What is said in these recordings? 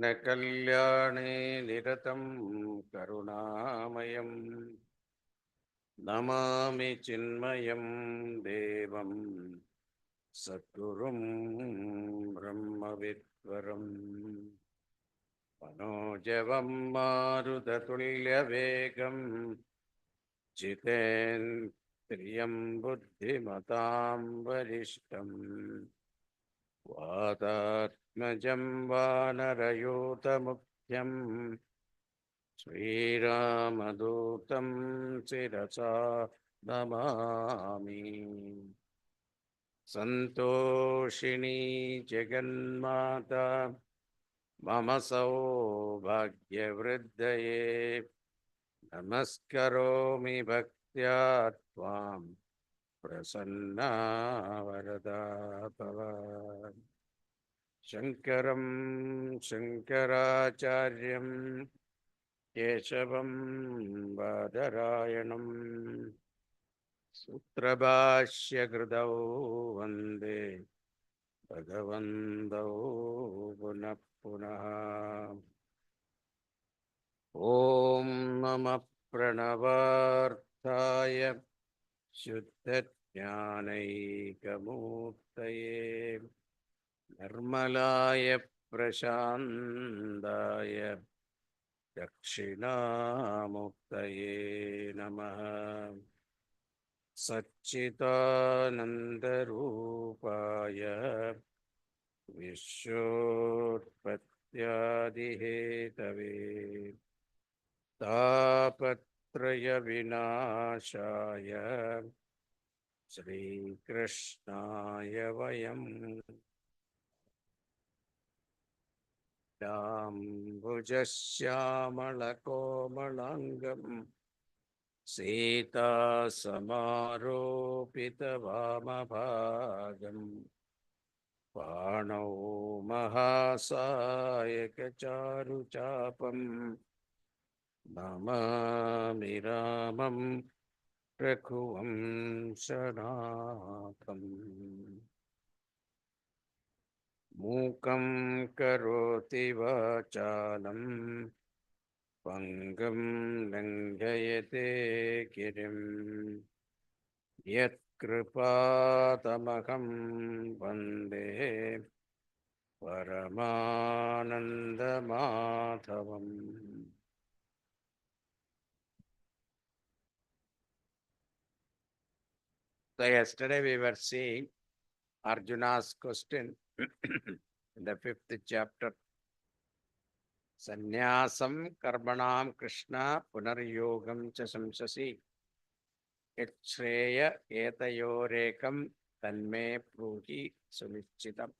न कल्याणे निरतं करुणामयं नमामि चिन्मयं देवं सद्गुरुं ब्रह्मविद्वरम् मनोजवं मारुततुल्यवेगं जितेन्द्रियं बुद्धिमतां वरिष्ठम् वातात्मजं वानरयूतमुख्यं श्रीरामदूतं शिरसा नमामि। सन्तोषिणी जगन्माता मम सौभाग्यवृद्धये नमस्करोमि भक्त्या त्वां प्रसन्ना वरदा भव। शङ्करं शङ्कराचार्यं केशवं बादरायणं सूत्रभाष्यकृतौ वन्दे भगवन्तौ पुनः पुनः। ॐ नमः प्रणवार्थाय शुद्धज्ञानैकमूर्तये निर्मलाय प्रशान्ताय दक्षिणामूर्तये नमः। सच्चिदानन्दरूपाय विश्वोत्पत्त्यादिहेतवे तापत्रयविनाशाय श्रीकृष्णाय वयं भुजश्यामलकोमलाङ्गं सीतासमारोपितवामभागं पाणौ महासायकचारुचापं नमामि रामं रघुवंशनाथम्। मूकं करोति वाचालं पङ्गुं लङ्घयते गिरिं यत्कृपातमहं वन्दे परमानन्दमाधवम्। So yesterday we were seeing Arjuna's question in the 5th chapter. Sannyasam karmanam Krishna punaryogam cha samsasi yachreya etayorekam tanme pruhi sunichitam.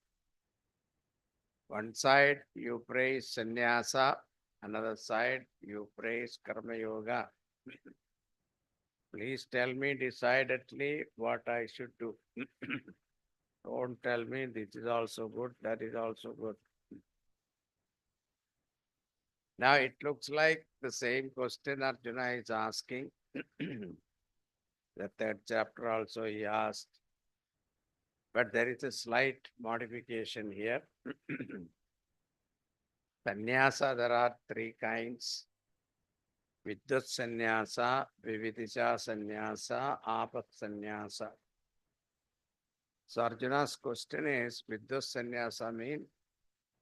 One side you praise sannyasa, another side you praise karma yoga. Please tell me decidedly what I should do. Don't tell me this is also good, that is also good. Now it looks like the same question Arjuna is asking. The 3rd chapter also he asked. But there is a slight modification here. Sannyasa, there are 3 kinds. Vidyut sannyasa, vividisha sannyasa, apat sannyasa. So Arjuna's question is, Vidyut sannyasa means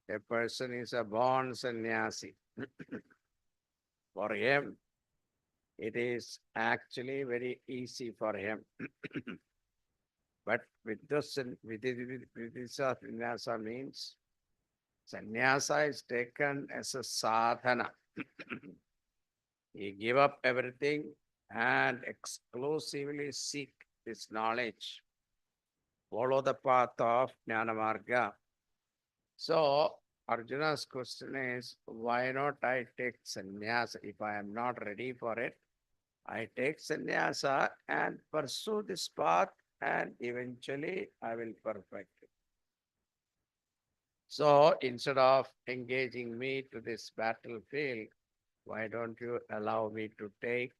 a person is a born sannyasi. For him, it is actually very easy for him. But Vidyut sannyasa means sannyasa is taken as a sadhana. He give up everything and exclusively seek this knowledge. Follow the path of Jnana Marga. So Arjuna's question is, why not I take sannyasa? If I am not ready for it, I take sannyasa and pursue this path and eventually I will perfect it. So instead of engaging me to this battlefield, why don't you allow me to take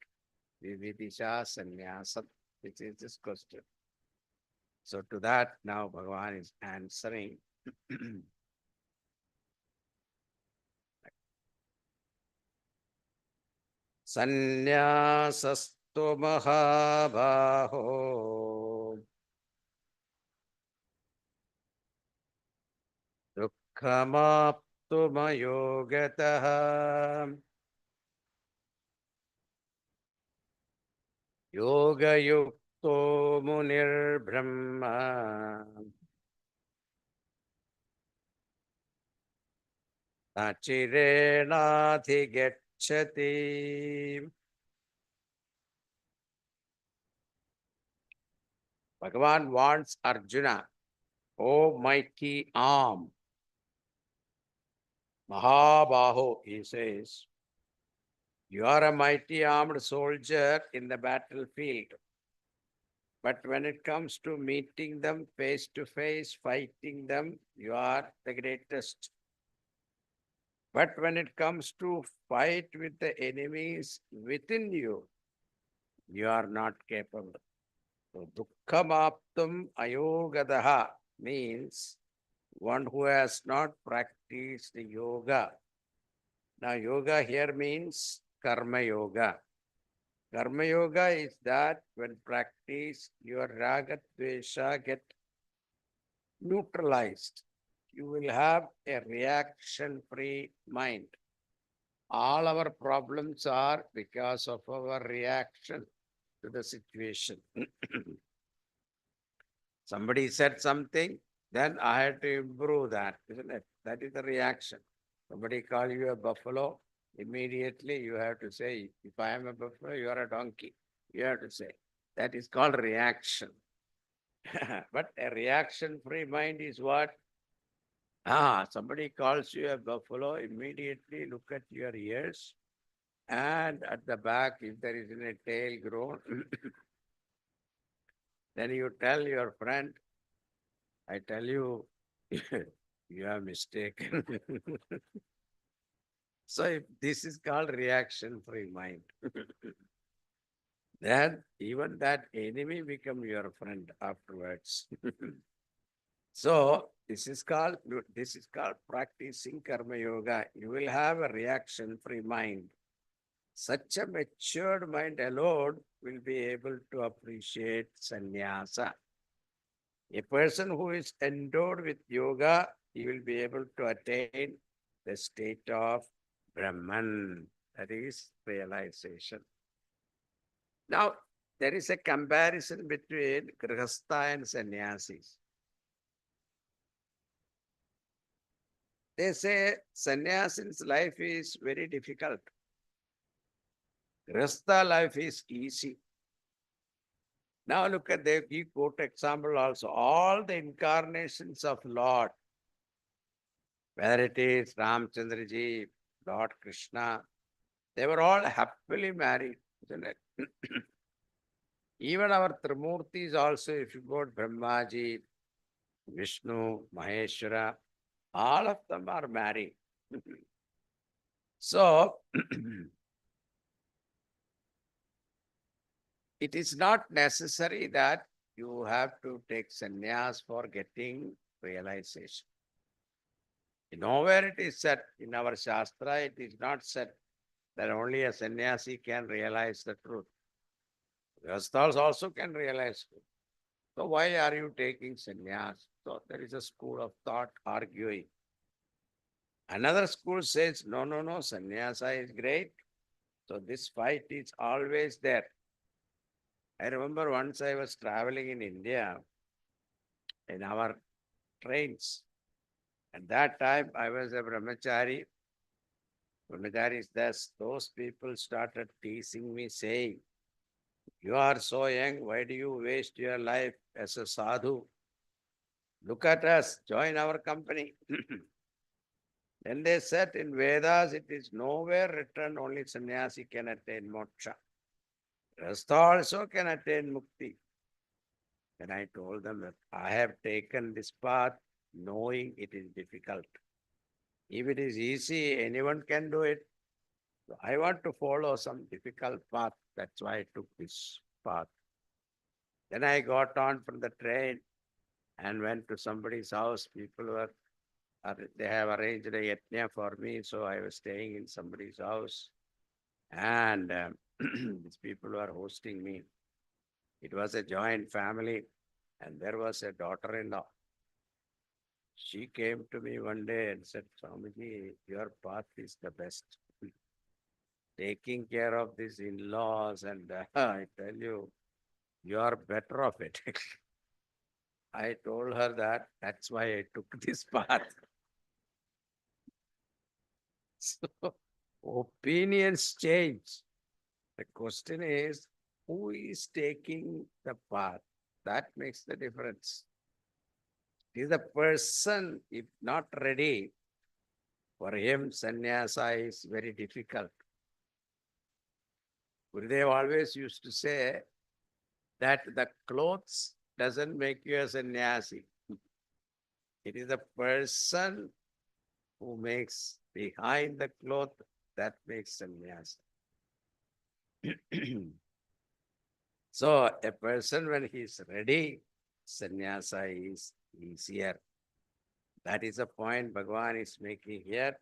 the Vidisha sannyasa? Which is this question. So to that now Bhagavan is answering. Sannyasasthu mahabaho dukkhamaptu mayogataha yoga yukto munir brahma Nachirenadhigacchati. Bhagavan wants Arjuna, O mighty arm, Mahabaho, he says, you are a mighty armed soldier in the battlefield. But when it comes to meeting them face to face, fighting them, you are the greatest. But when it comes to fight with the enemies within you, you are not capable. So, dukkhamaptum ayogadaha means one who has not practiced yoga. Now, yoga here means karma yoga. Karma yoga is that when practiced, your raga dvesha get neutralized. You will have a reaction-free mind. All our problems are because of our reaction to the situation. Somebody said something, then I had to improve that, isn't it? That is the reaction. Somebody call you a buffalo, immediately you have to say, if I am a buffalo, you are a donkey. You have to say. That is called reaction. But a reaction-free mind is what? Somebody calls you a buffalo, immediately look at your ears, and at the back, if there is a tail grown, then you tell your friend, I tell you, you are mistaken. So if this is called reaction-free mind, then even that enemy become your friend afterwards. So this is called practicing karma yoga. You will have a reaction-free mind. Such a matured mind alone will be able to appreciate sannyasa. A person who is endowed with yoga, he will be able to attain the state of Brahman, that is realization. Now, there is a comparison between Grihastha and sannyasis. They say sannyasin's life is very difficult. Grihastha life is easy. Now look at the he quote example also. All the incarnations of Lord, whether it is Ramchandraji, Lord Krishna, they were all happily married, isn't it? Even our Trimurtis also, if you go to Brahmaji, Vishnu, Maheshwara, all of them are married. So, it is not necessary that you have to take sannyas for getting realization. Nowhere it is said in our Shastra, it is not said that only a sannyasi can realize the truth. Grihasthas also can realize truth. So why are you taking sannyas? So there is a school of thought arguing. Another school says, no, sannyasa is great. So this fight is always there. I remember once I was traveling in India in our trains. At that time, I was a brahmachari. Brahmacharis, those people started teasing me, saying, you are so young, why do you waste your life as a sadhu? Look at us, join our company. Then they said in Vedas, it is nowhere written only sannyasi can attain moksha. Rasta also can attain mukti. Then I told them that I have taken this path knowing it is difficult. If it is easy, anyone can do it. So I want to follow some difficult path. That's why I took this path. Then I got on from the train and went to somebody's house. People were, they have arranged a yajna for me. So I was staying in somebody's house. And these people were hosting me. It was a joint family, and there was a daughter-in-law. She came to me one day and said, Swamiji, your path is the best. Taking care of these in-laws, and I tell you, you are better of it. I told her that that's why I took this path. So opinions change. The question is, who is taking the path? That makes the difference. Is the person, if not ready, for him, sannyasa is very difficult. Gurudev always used to say that the clothes doesn't make you a sannyasi. It is the person who makes behind the cloth that makes sannyasa. So a person when he is ready, sannyasa is easier. That is the point Bhagavan is making here.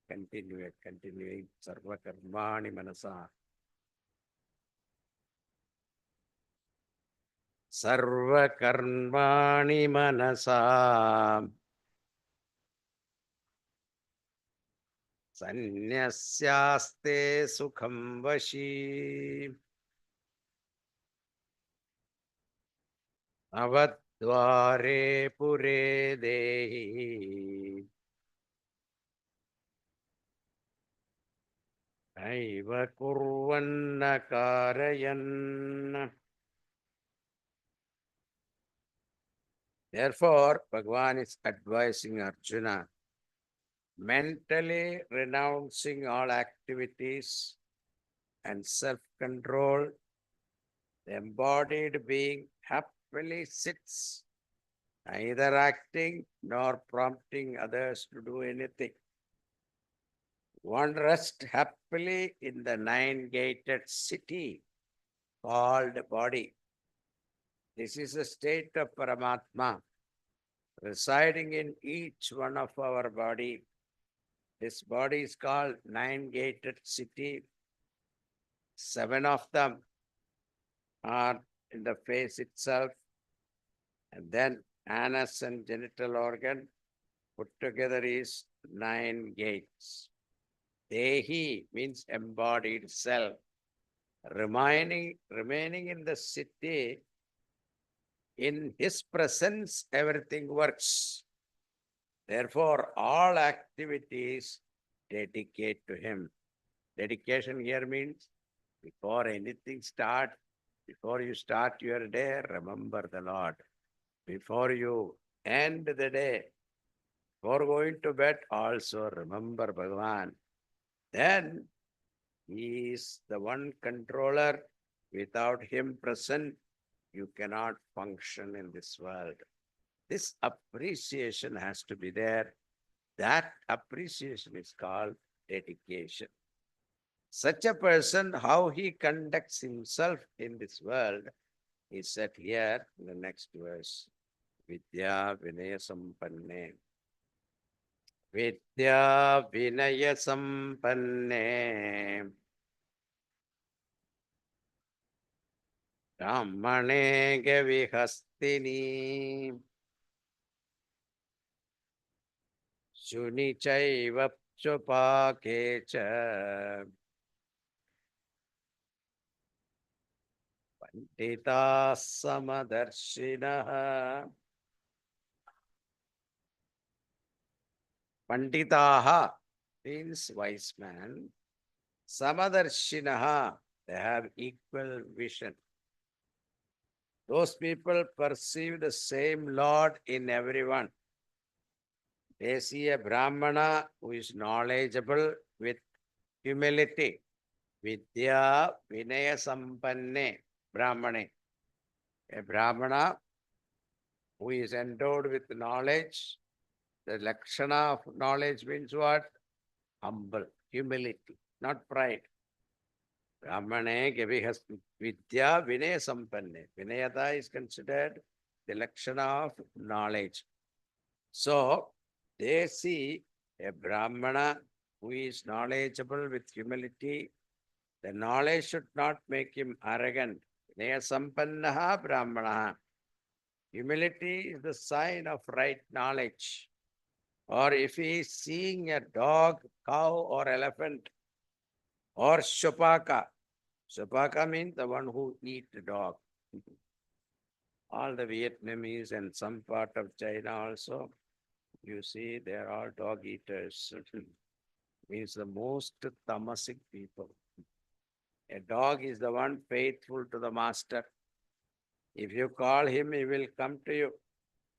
Continuing. Sarva karmani manasa. Sarva karmani manasa. Sannyasyaaste sukham vashi. Avadvare pure dehi. Aiva kurvanna karayan. Therefore, Bhagavan is advising Arjuna, mentally renouncing all activities and self-control, the embodied being happily sits, neither acting nor prompting others to do anything. One rests happily in the nine-gated city called body. This is a state of Paramatma residing in each one of our body. This body is called nine-gated city. 7 of them are in the face itself, and then anus and genital organ put together is 9 gates. Dehi means embodied self. Remaining in the city, in his presence, everything works. Therefore, all activities dedicate to him. Dedication here means before anything start, before you start your day, remember the Lord. Before you end the day, before going to bed, also remember Bhagavan. Then he is the one controller. Without him present, you cannot function in this world. This appreciation has to be there. That appreciation is called dedication. Such a person, how he conducts himself in this world, is said here in the next verse. Vidya Vinaya Sampanne. Vidya Vinaya Sampanne. Brahmane Gavihastini. Shuni Chaiva Chupakecha. Pandita Samadarshinaha. Panditaha means wise man. Samadarshinaha, they have equal vision. Those people perceive the same Lord in everyone. They see a Brahmana who is knowledgeable with humility. Vidya Vinaya Sampanne Brahmane. A Brahmana who is endowed with knowledge. The Lakshana of knowledge means what? Humble, humility, not pride. Brahmane Gavihas Vidya Vinaya Sampanne. Vinayata is considered the Lakshana of knowledge. So they see a Brahmana who is knowledgeable with humility The knowledge should not make him arrogant. Vinaya sampannaha brahmanaha. Humility is the sign of right knowledge. Or if he is seeing a dog, cow, or elephant, or shopaka. Shopaka means the one who eats the dog. All the Vietnamese and some part of China also, you see, they are all dog eaters. Means the most tamasic people. A dog is the one faithful to the master. If you call him, he will come to you.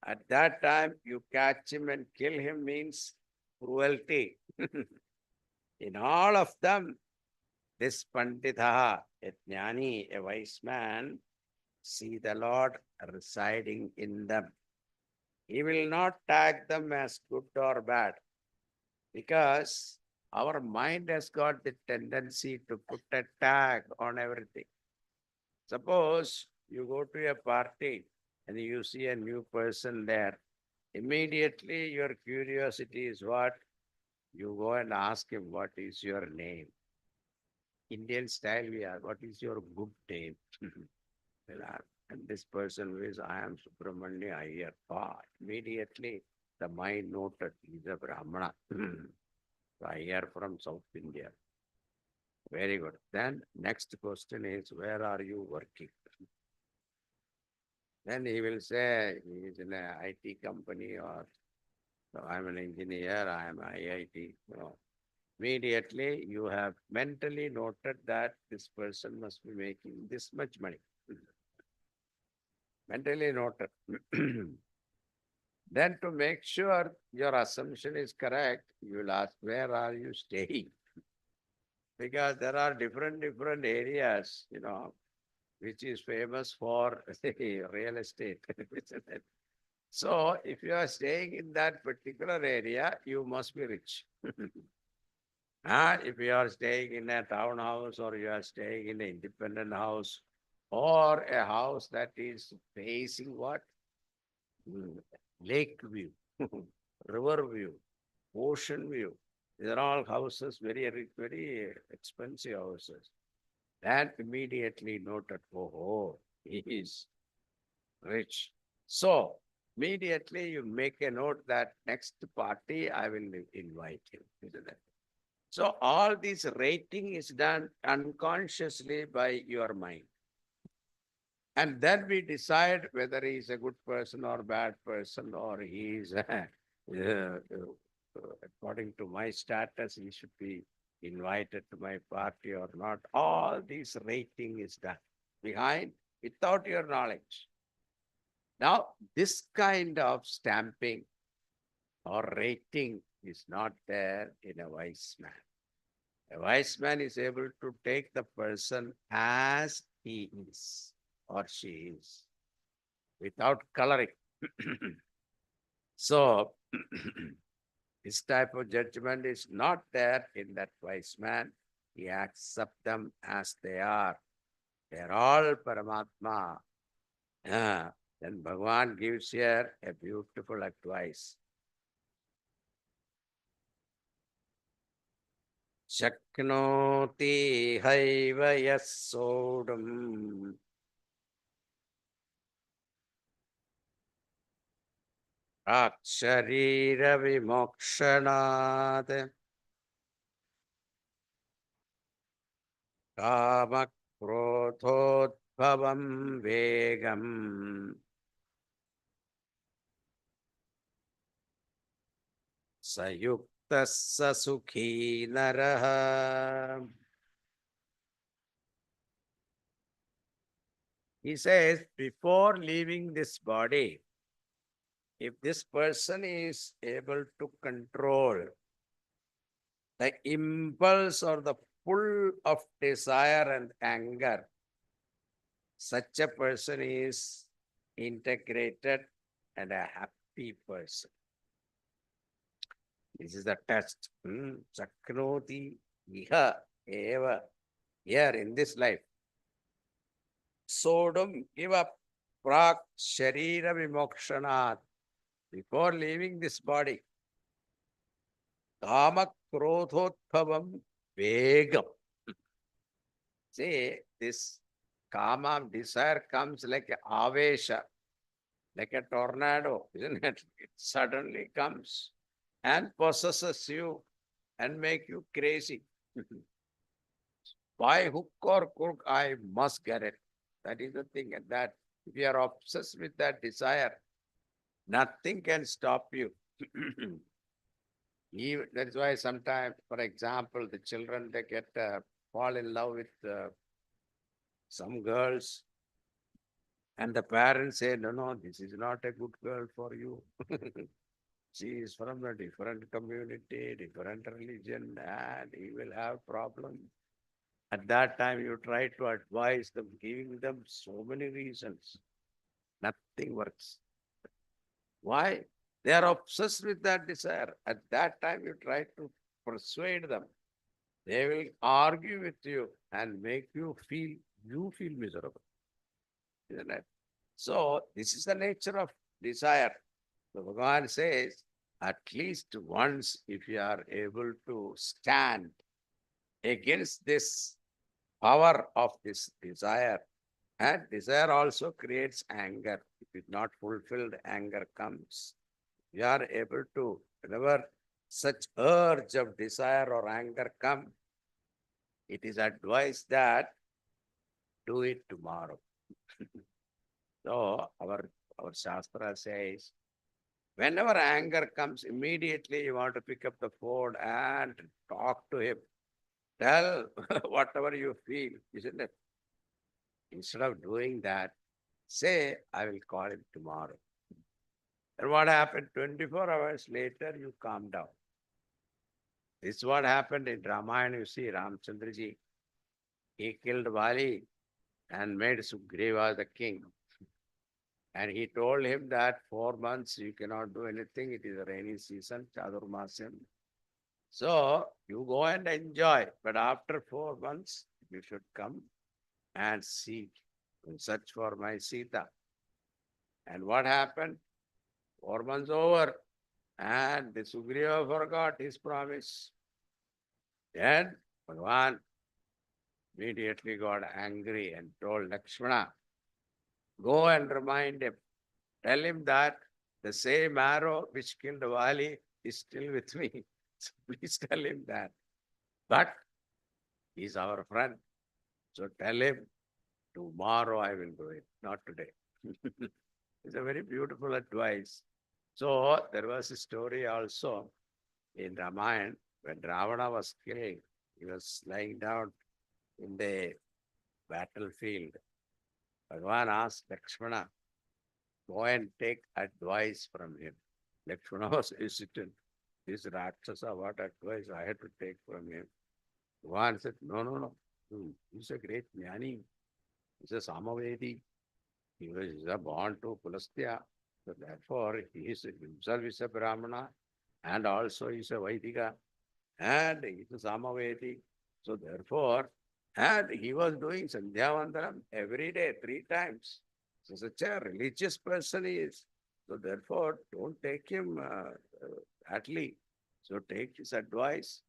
At that time, you catch him and kill him means cruelty. In all of them, this Panditaha, a jnani, a wise man, see the Lord residing in them. He will not tag them as good or bad because our mind has got the tendency to put a tag on everything. Suppose you go to a party and you see a new person there. Immediately your curiosity is what? You go and ask him, what is your name? Indian style we are, what is your good name? And this person says, I am Subramanya Iyer. Immediately the mind noted, he is a Brahmana. Iyer from South India. Very good. Then next question is, where are you working? Then he will say, he is in an IT company or so I'm an engineer, I am IIT. Immediately you have mentally noted that this person must be making this much money. Mentally noted. Then to make sure your assumption is correct, you will ask, where are you staying? Because there are different areas, which is famous for real estate. Isn't it? So if you are staying in that particular area, you must be rich. And if you are staying in a townhouse or you are staying in an independent house or a house that is facing what? Lake view, river view, ocean view. These are all houses, very expensive houses. That immediately noted, oh, he is rich. So immediately you make a note that next party I will invite him, isn't it? So all this rating is done unconsciously by your mind. And then we decide whether he is a good person or bad person or he is, according to my status, he should be invited to my party or not. All this rating is done behind without your knowledge. Now, this kind of stamping or rating is not there in a wise man. A wise man is able to take the person as he is or she is without coloring. So, this type of judgment is not there in that wise man. He accepts them as they are. They are all Paramatma. Then Bhagavan gives here a beautiful advice. Shaknoti haiva yasodam aksharira vimokshanad kama krodhodbhavam vegam sayuktasya sukhi naraha. He says, before leaving this body, if this person is able to control the impulse or the pull of desire and anger, such a person is integrated and a happy person. This is the test. Chaknoti iha eva. Here in this life. Sodom, give up. Prak sharira vimokshanat. Before leaving this body. Kama krodhodbhavam vegam. See, this kama desire comes like a avesha, like a tornado, isn't it? It suddenly comes and possesses you and make you crazy. By hook or crook, I must get it. That is the thing. And that if you are obsessed with that desire, nothing can stop you. That is why sometimes, for example, the children they get fall in love with some girls, and the parents say, "No, no, this is not a good girl for you. She is from a different community, different religion, and he will have problems." At that time, you try to advise them, giving them so many reasons. Nothing works. Why? They are obsessed with that desire. At that time, you try to persuade them. They will argue with you and make you feel miserable. Isn't it? So, this is the nature of desire. So, Bhagavan says, at least once, if you are able to stand against this power of this desire, and desire also creates anger. If it's not fulfilled, anger comes. You are able to, whenever such urge of desire or anger come, it is advised that do it tomorrow. So our Shastra says, whenever anger comes, immediately you want to pick up the phone and talk to him. Tell whatever you feel, isn't it? Instead of doing that, say, I will call him tomorrow. And what happened? 24 hours later, you calm down. This is what happened in Ramayana. You see, Ramchandraji, he killed Vali and made Sugriva the king. And he told him that 4 months you cannot do anything. It is a rainy season, Chadurmasam. So you go and enjoy. But after 4 months, you should come and seek and search for my Sita. And what happened? 4 months over. And the Sugriva forgot his promise. Then Bhagavan immediately got angry and told Lakshmana, go and remind him. Tell him that the same arrow which killed Vali is still with me. So please tell him that. But he's our friend. So tell him tomorrow I will do it, not today. It's a very beautiful advice. So there was a story also in Ramayana when Ravana was killed. He was lying down in the battlefield. Bhagavan asked Lakshmana, go and take advice from him. Lakshmana was hesitant. This Rakshasa, what advice I had to take from him? Bhagavan said, no, no, no. He's a great jnani. He's a Samavedi. He was born to Pulastya. So therefore, he is himself is a Brahmana and also is a Vaidika and he is a Samavedi. So therefore, and he was doing Sandhyavandanam every day, 3 times. So such a religious person he is. So therefore, don't take him badly. So take his advice.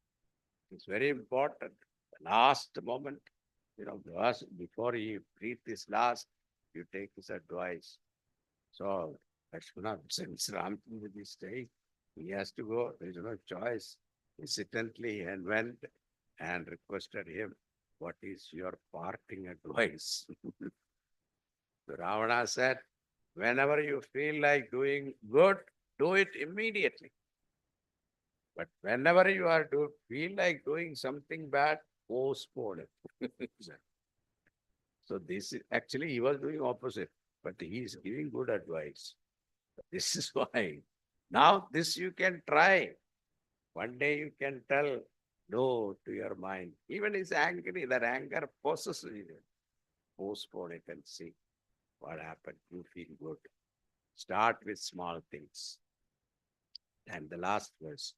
It's very important. The last moment, before he breathes his last, you take his advice. So Lakshmana, since Ramchandra is staying, he has to go. There is no choice. Hesitantly and went and requested him, what is your parting advice? So Ravana said, whenever you feel like doing good, do it immediately. But whenever you feel like doing something bad, postpone it. So this is actually he was doing opposite, but he is giving good advice. This is why. Now this you can try. One day you can tell no to your mind. Even is angry, that anger possesses you. Postpone it and see what happened. You feel good. Start with small things. And the last verse.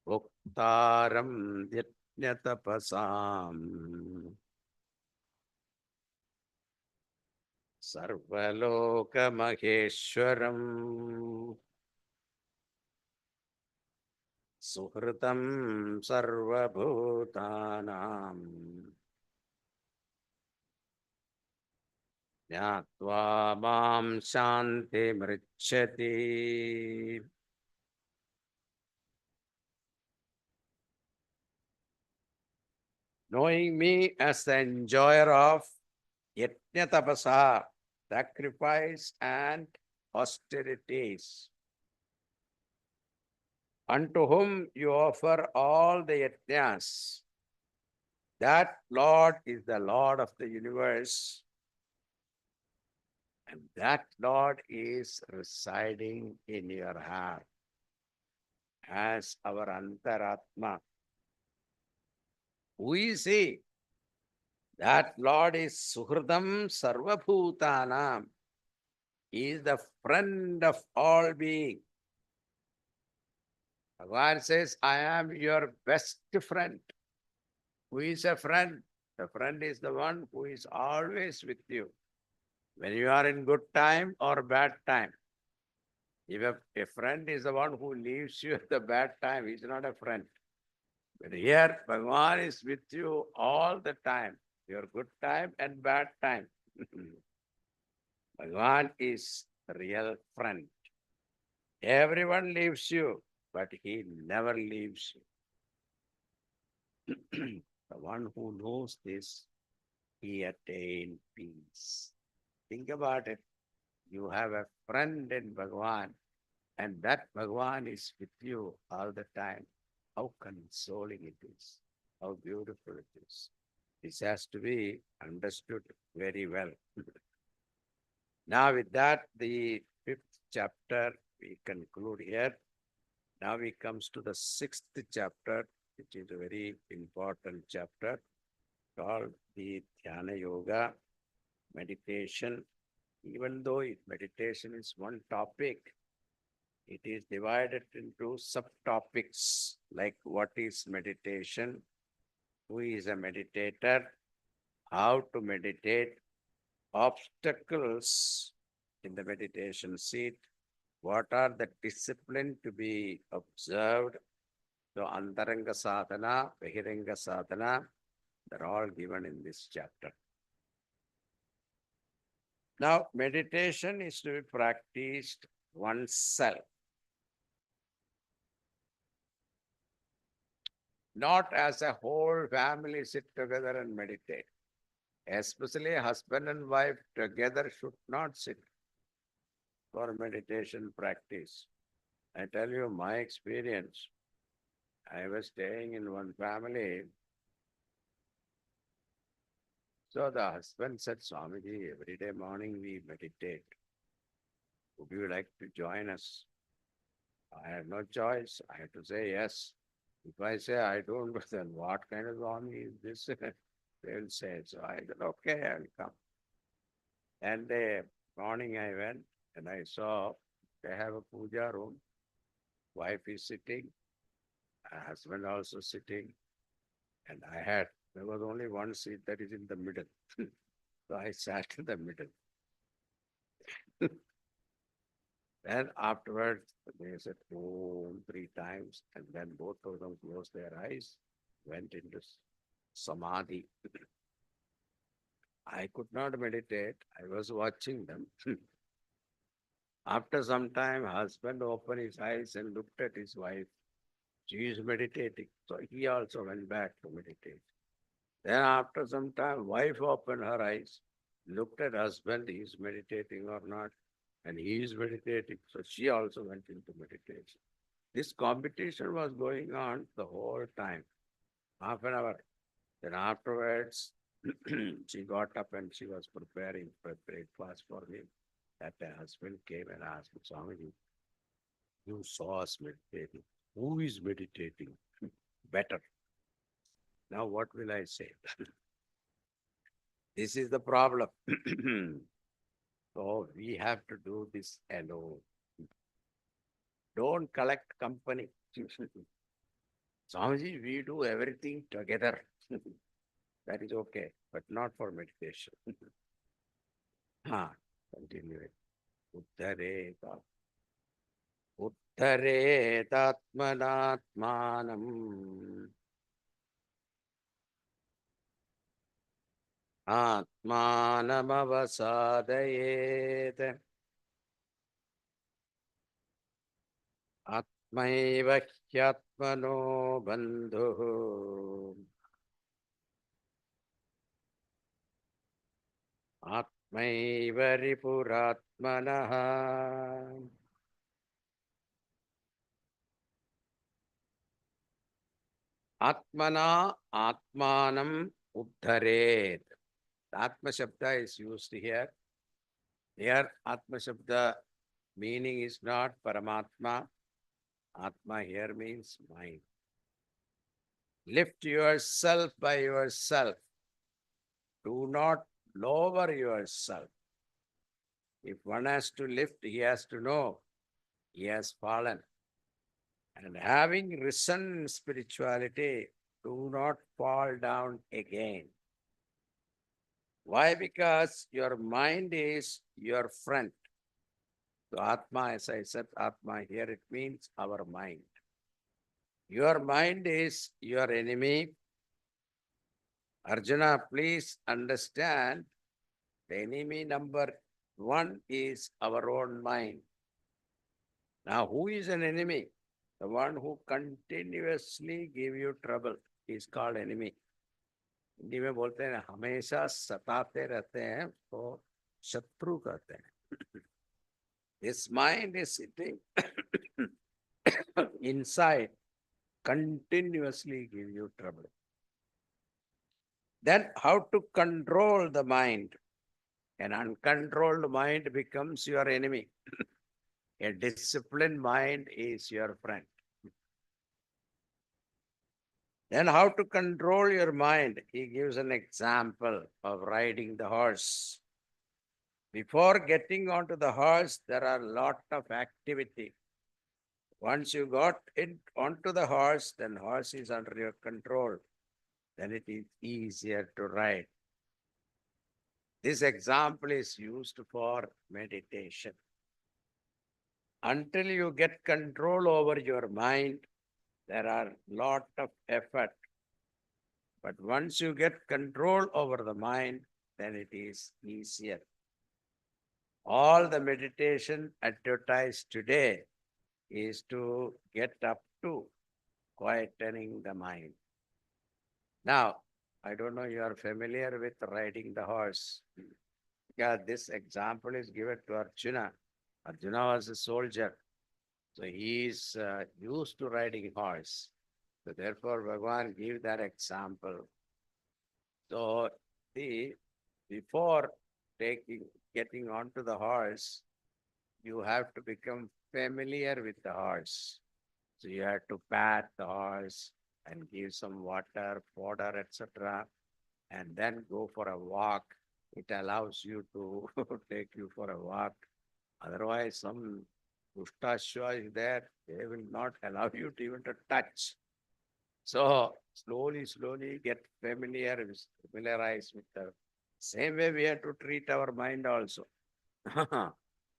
Bhoktaram yatnyatapasam sarvalokamaheshwaram suhritam sarvabhutanam Jnatva mam shanti mrichati. Knowing me as the enjoyer of yajna tapasa, sacrifice and austerities, unto whom you offer all the yajnas, that Lord is the Lord of the universe, and that Lord is residing in your heart as our Antaratma. Who is he? That Lord is Suhridam Sarvabhutanam. He is the friend of all beings. Bhagavan says, I am your best friend. Who is a friend? The friend is the one who is always with you. When you are in good time or bad time. If a friend is the one who leaves you at the bad time, he is not a friend. But here, Bhagavan is with you all the time, your good time and bad time. Bhagavan is a real friend. Everyone leaves you, but he never leaves you. The one who knows this, he attained peace. Think about it. You have a friend in Bhagavan, and that Bhagavan is with you all the time. How consoling it is. How beautiful it is. This has to be understood very well. Now, with that, the fifth chapter we conclude here. Now we comes to the sixth chapter, which is a very important chapter called the Dhyana Yoga, meditation. Even though meditation is one topic, it is divided into subtopics like what is meditation, who is a meditator, how to meditate, obstacles in the meditation seat, what are the discipline to be observed. So Antaranga Sadhana, Bahiranga Sadhana, they're all given in this chapter. Now, meditation is to be practiced oneself, not as a whole family sit together and meditate. Especially husband and wife together should not sit for meditation practice. I tell you my experience. I was staying in one family. So the husband said, Swamiji, every day morning we meditate. Would you like to join us? I had no choice. I had to say yes. If I say I don't, then what kind of Swami is this? They will say. So I said, okay, I will come. And the morning I went and I saw they have a puja room. Wife is sitting, husband also sitting. And there was only one seat that is in the middle. So I sat in the middle. Then afterwards, they said, oh, 3 times. And then both of them closed their eyes, went into samadhi. I could not meditate. I was watching them. After some time, husband opened his eyes and looked at his wife. She is meditating. So he also went back to meditate. Then after some time, wife opened her eyes, looked at husband, he is meditating or not, and he is meditating. So she also went into meditation. This competition was going on the whole time, half an hour. Then afterwards, she got up and she was preparing for breakfast for me. That the husband came and asked me, Swamiji, you saw us meditating. Who is meditating? Better. Now what will I say? This is the problem. So we have to do this alone. Don't collect company. Swamiji, we do everything together. That is okay, but not for meditation. Continue it. Uttaretatmanatmanam Atmanamavasadayet. Atmaiva hyatmano bandhuhu. Atmaiva ripuratmanaha. Atmana atmanam uddharet. Atma Shabda is used here. Here, Atma Shabda meaning is not Paramatma. Atma here means mind. Lift yourself by yourself. Do not lower yourself. If one has to lift, he has to know he has fallen. And having risen in spirituality, do not fall down again. Why? Because your mind is your friend. So Atma, as I said, Atma here, it means our mind. Your mind is your enemy. Arjuna, please understand, the enemy number one is our own mind. Now, who is an enemy? The one who continuously give you trouble is called enemy. Hindi में बोलते हैं हमेशा सताते रहते हैं तो शत्रु कहते हैं. This mind is sitting inside, continuously give you trouble. Then how to control the mind? An uncontrolled mind becomes your enemy. A disciplined mind is your friend. Then how to control your mind? He gives an example of riding the horse. Before getting onto the horse, there are a lot of activity. Once you got onto the horse, then horse is under your control. Then it is easier to ride. This example is used for meditation. Until you get control over your mind, there are lot of effort. But once you get control over the mind, then it is easier. All the meditation advertised today is to get up to quietening the mind. Now, I don't know you are familiar with riding the horse. Yeah, this example is given to Arjuna. Arjuna was a soldier. So he is used to riding horse. So therefore, Bhagavan gave that example. So before getting onto the horse, you have to become familiar with the horse. So you have to pat the horse and give some water, fodder, etc. And then go for a walk. It allows you to take you for a walk. Otherwise, some Ushtashwa is there, they will not allow you to even to touch. So slowly get familiarized with the same way we have to treat our mind also.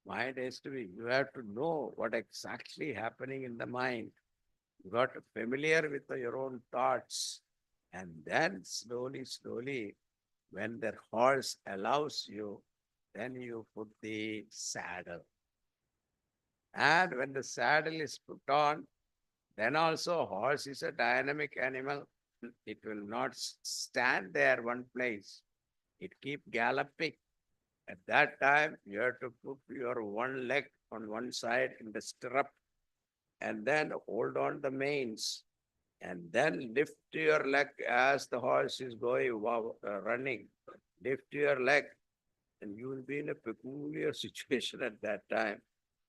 Mind has to be, you have to know what exactly happening in the mind. You got familiar with your own thoughts. And then slowly, when the horse allows you, then you put the saddle. And when the saddle is put on, then also horse is a dynamic animal. It will not stand there one place. It keep galloping. At that time, you have to put your one leg on one side in the stirrup and then hold on the manes and then lift your leg as the horse is going running. Lift your leg and you will be in a peculiar situation at that time.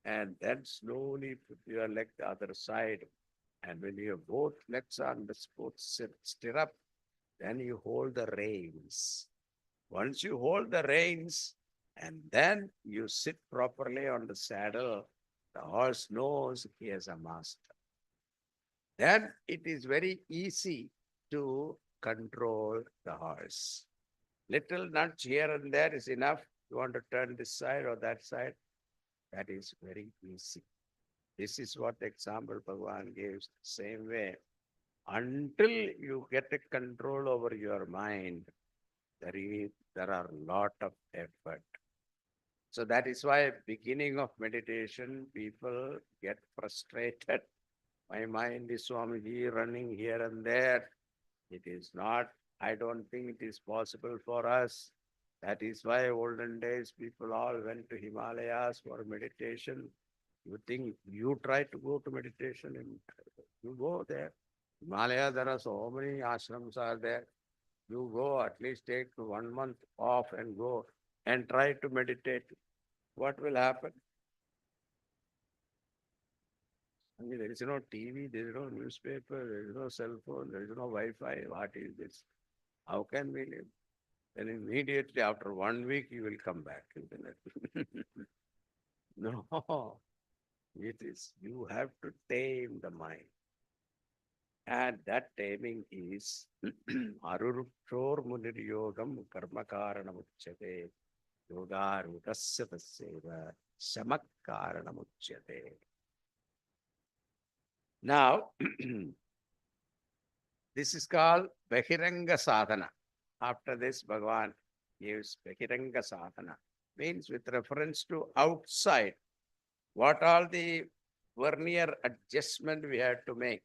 And then slowly put your leg the other side. And when your both legs are on the sports stirrup, then you hold the reins. Once you hold the reins, and then you sit properly on the saddle, the horse knows he has a master. Then it is very easy to control the horse. Little nudge here and there is enough. You want to turn this side or that side, that is very easy. This is what the example Bhagavan gives. Same way, until you get a control over your mind, there is there are a lot of effort. So that is why beginning of meditation, people get frustrated. My mind is Swamiji running here and there. It is not, I don't think it is possible for us. That is why olden days people all went to Himalayas for meditation. You think you try to go to meditation and you go there. Himalaya, there are so many ashrams are there. You go, at least take 1 month off and go and try to meditate. What will happen? I mean, there is no TV, there is no newspaper, there is no cell phone, there is no Wi-Fi. What is this? How can we live? Then immediately after 1 week, you will come back, isn't it? No, it is, you have to tame the mind. And that taming is Arurupshor Munir Yogam Karma Karanamuchyate Yoga Rudasya Tasyeva Shamak Karanamuchyate. Now, this is called Bahiranga Sadhana. After this, Bhagavan gives Bahiranga Sadhana. Means with reference to outside, what all the vernier adjustment we have to make.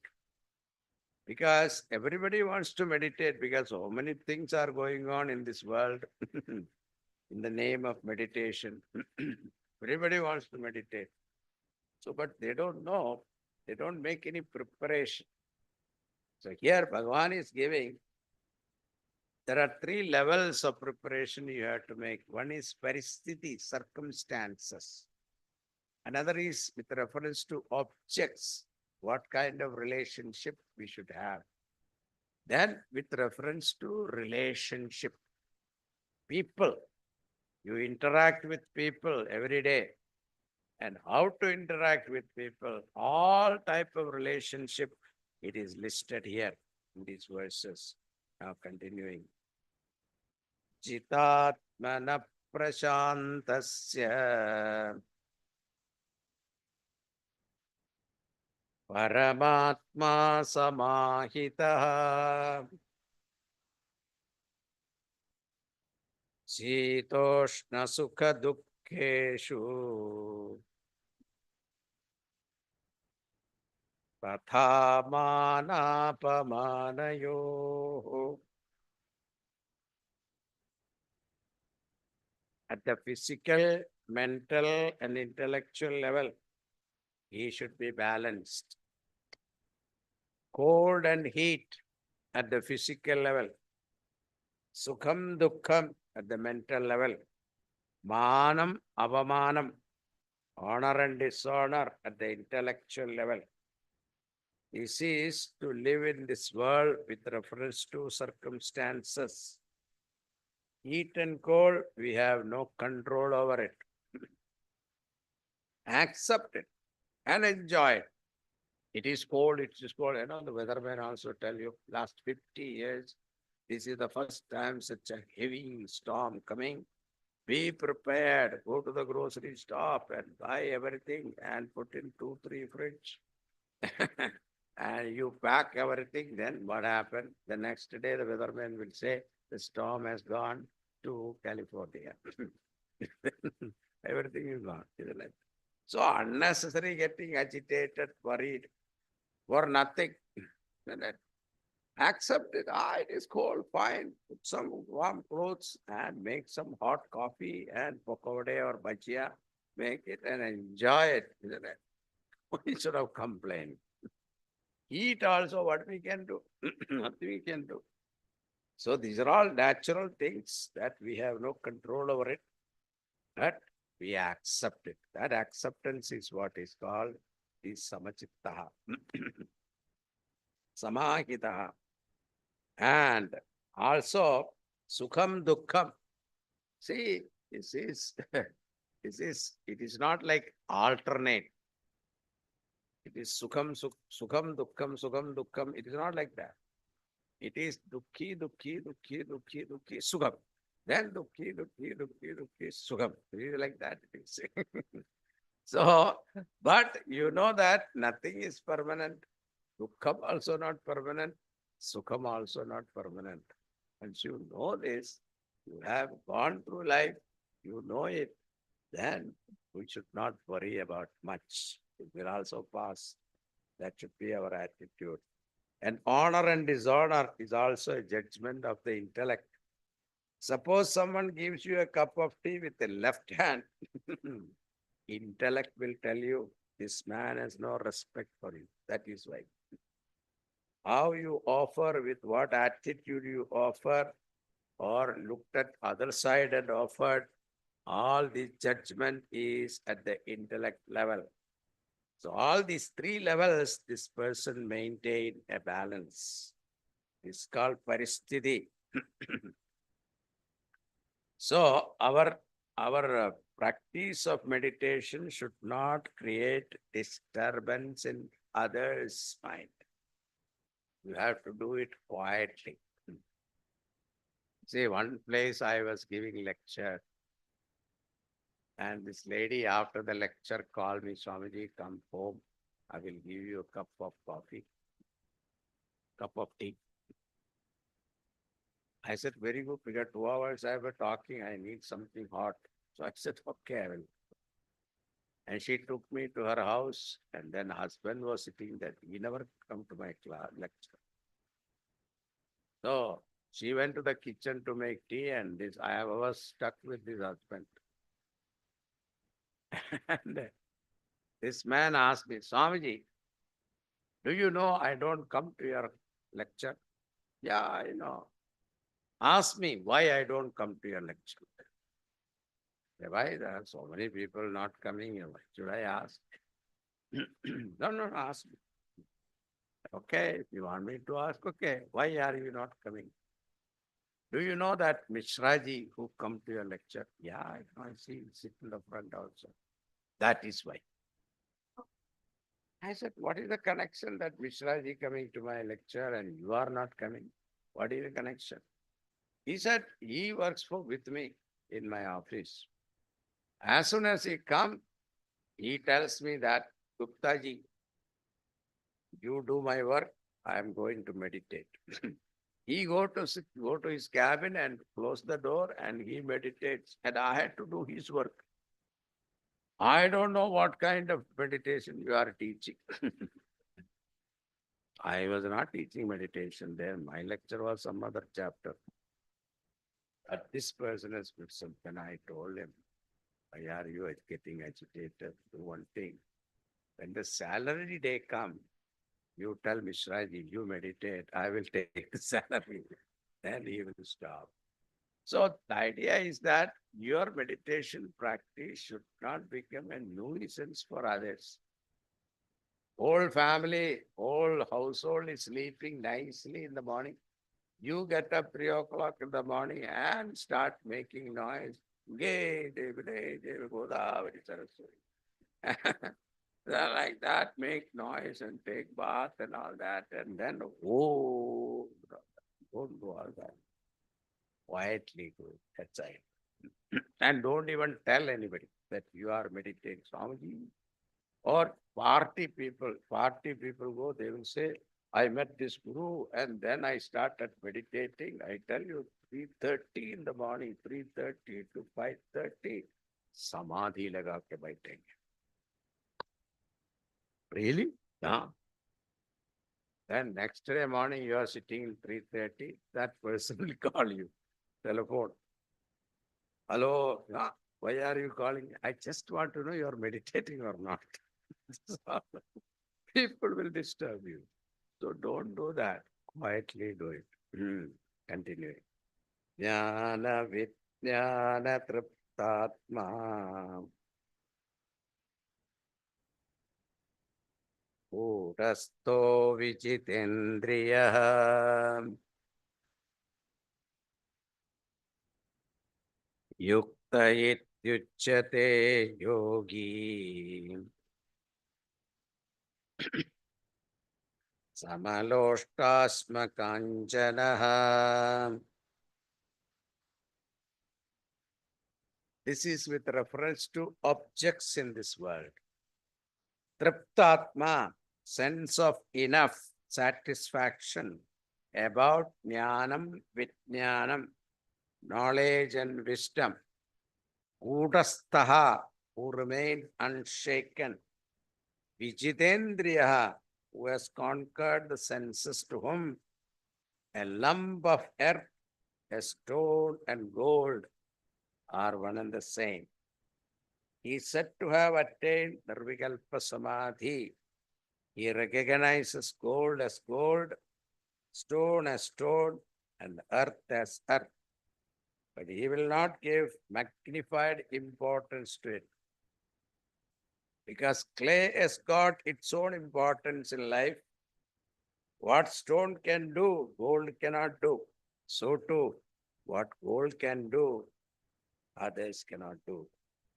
Because everybody wants to meditate because so many things are going on in this world in the name of meditation. Everybody wants to meditate. So, but they don't know, they don't make any preparation. So here Bhagavan is giving, there are 3 levels of preparation you have to make. One is paristhiti, circumstances. Another is with reference to objects, what kind of relationship we should have. Then with reference to relationship, people, you interact with people every day. And how to interact with people, all type of relationship, it is listed here in these verses. Now continuing. Jitatmana prashantasya Paramatma samahitaha Shitoshna sukha dukkheshu Tatha manapamanayoh. At the physical, mental, and intellectual level, he should be balanced. Cold and heat at the physical level. Sukham dukkham at the mental level. Manam avamanam, honor and dishonor at the intellectual level. This is to live in this world with reference to circumstances. Heat and cold, we have no control over it. Accept it and enjoy it. It is cold, it is cold. You know, the weatherman also tell you, last 50 years, this is the first time such a heavy storm coming. Be prepared. Go to the grocery shop and buy everything and put in 2-3 fridge. And you pack everything, then what happened? The next day, the weatherman will say, the storm has gone to California. Everything is gone. Isn't it? So unnecessary getting agitated, worried for nothing. Isn't it? Accept it. It is cold, fine. Put some warm clothes and make some hot coffee and pakode or bhajia. Make it and enjoy it, isn't it? Instead of complaining. Heat also, what we can do? Nothing we can do. So these are all natural things that we have no control over it, but we accept it. That acceptance is what is called the samachittaha, samahitaha. And also sukham dukkham. See, this is it is not like alternate. It is sukham dukkam. It is not like that. It is dukkhi, sukham. Then dukkhi, sukham. It is like that. It is. So, but you know that nothing is permanent. Dukkham also not permanent. Sukham also not permanent. Once you know this, You have gone through life, you know it, then we should not worry about much. It will also pass. That should be our attitude. And honor and dishonor is also a judgment of the intellect. Suppose someone gives you a cup of tea with the left hand, intellect will tell you this man has no respect for you. That is why. How you offer, with what attitude you offer, or looked at other side and offered, all this judgment is at the intellect level. So all these three levels, this person maintain a balance. It's called paristhiti. So our practice of meditation should not create disturbance in others' mind. You have to do it quietly. See, one place I was giving lecture, and this lady after the lecture called me, Swamiji, come home. I will give you a cup of coffee, cup of tea. I said, very good, because 2 hours I was talking, I need something hot. So I said, okay, I will. And she took me to her house, and then husband was sitting there. He never come to my class lecture. So she went to the kitchen to make tea, and this I was stuck with this husband. And this man asked me, Swamiji, do you know I don't come to your lecture? Yeah, I know. Ask me why I don't come to your lecture. Why there are so many people not coming? Why should I ask? No, ask me. Okay, if you want me to ask, okay, why are you not coming? Do you know that Mishraji who come to your lecture? Yeah, I see, sit in the front also. That is why. I said, what is the connection that Mishraji coming to my lecture and you are not coming? What is the connection? He said, he works with me in my office. As soon as he come, he tells me that, Guptaji, you do my work, I am going to meditate. He go to his cabin and close the door and he meditates. And I had to do his work. I don't know what kind of meditation you are teaching. I was not teaching meditation there. My lecture was some other chapter. But this person has put something. I told him, why are you getting agitated? Do one thing. When the salary day come, you tell Mishraji, you meditate, I will take the salary. Then he will stop. So the idea is that your meditation practice should not become a nuisance for others. Whole family, whole household is sleeping nicely in the morning. You get up 3 o'clock in the morning and start making noise. Like that, make noise and take bath and all that, and then don't do all that. Quietly do it. That's it. And don't even tell anybody that you are meditating. Swamiji, or party people go, they will say, I met this guru and then I started meditating. I tell you, 3:30 in the morning, 3:30 to 5:30, samadhi laga ke baithenge. Really? Yeah. Then next day morning, you are sitting in 3:30, that person will call you, telephone. Hello, yeah, why are you calling? I just want to know you are meditating or not. So, people will disturb you. So don't do that. Quietly do it. Continuing. Jnana vijnana triptatma Urasto vichitendriya Yukta ityuchyate yogi Samaloshtasma kanchanaha. This is with reference to objects in this world. Triptatma, sense of enough satisfaction about jnanam vijnanam. knowledge and wisdom. Kudastaha, who remained unshaken. Vijitendriyaha, who has conquered the senses, to whom a lump of earth, a stone, and gold are one and the same. He is said to have attained Nirvikalpa Samadhi. He recognizes gold as gold, stone as stone, and earth as earth. But he will not give magnified importance to it. Because clay has got its own importance in life. What stone can do, gold cannot do. So too, what gold can do, others cannot do.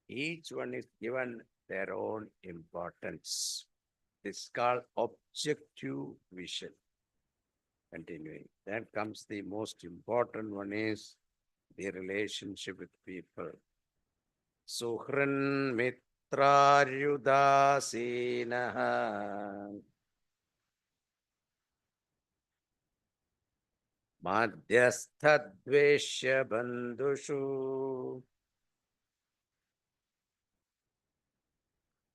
Each one is given their own importance. This is called objective vision. Continuing. Then comes the most important one is the relationship with people. Suhran mitraryudasinaha madhyasthadveshya bandhushu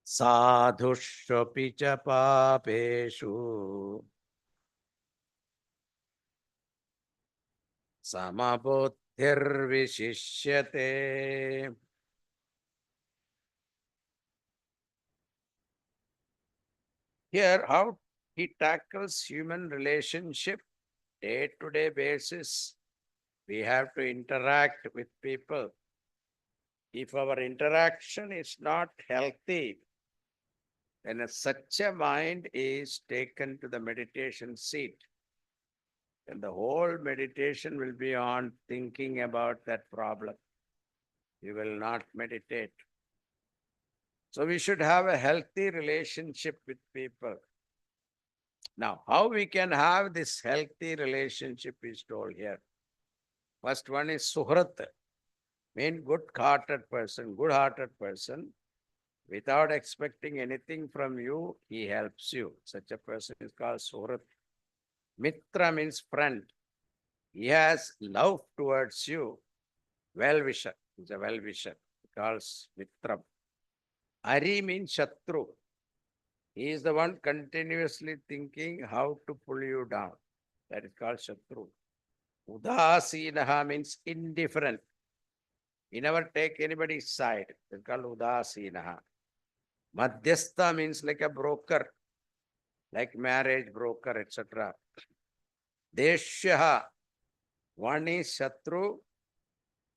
sadhushvapi cha papeshu samabuddhirvishishyate. Here, how he tackles human relationship day-to-day basis. We have to interact with people. If our interaction is not healthy, then such a mind is taken to the meditation seat. And the whole meditation will be on thinking about that problem. You will not meditate. So we should have a healthy relationship with people. Now, how we can have this healthy relationship is told here. First one is Suhrat, mean good-hearted person. Without expecting anything from you, he helps you. Such a person is called Suhrat. Mitra means friend. He has love towards you. Well-wisher is a well-wisher. He calls Mitra. Ari means Shatru. He is the one continuously thinking how to pull you down. That is called Shatru. Udasinaha means indifferent. He never take anybody's side. It's called Udasinaha. Madhyastha means like a broker, like marriage broker, etc. Deshyaha, one is Shatru,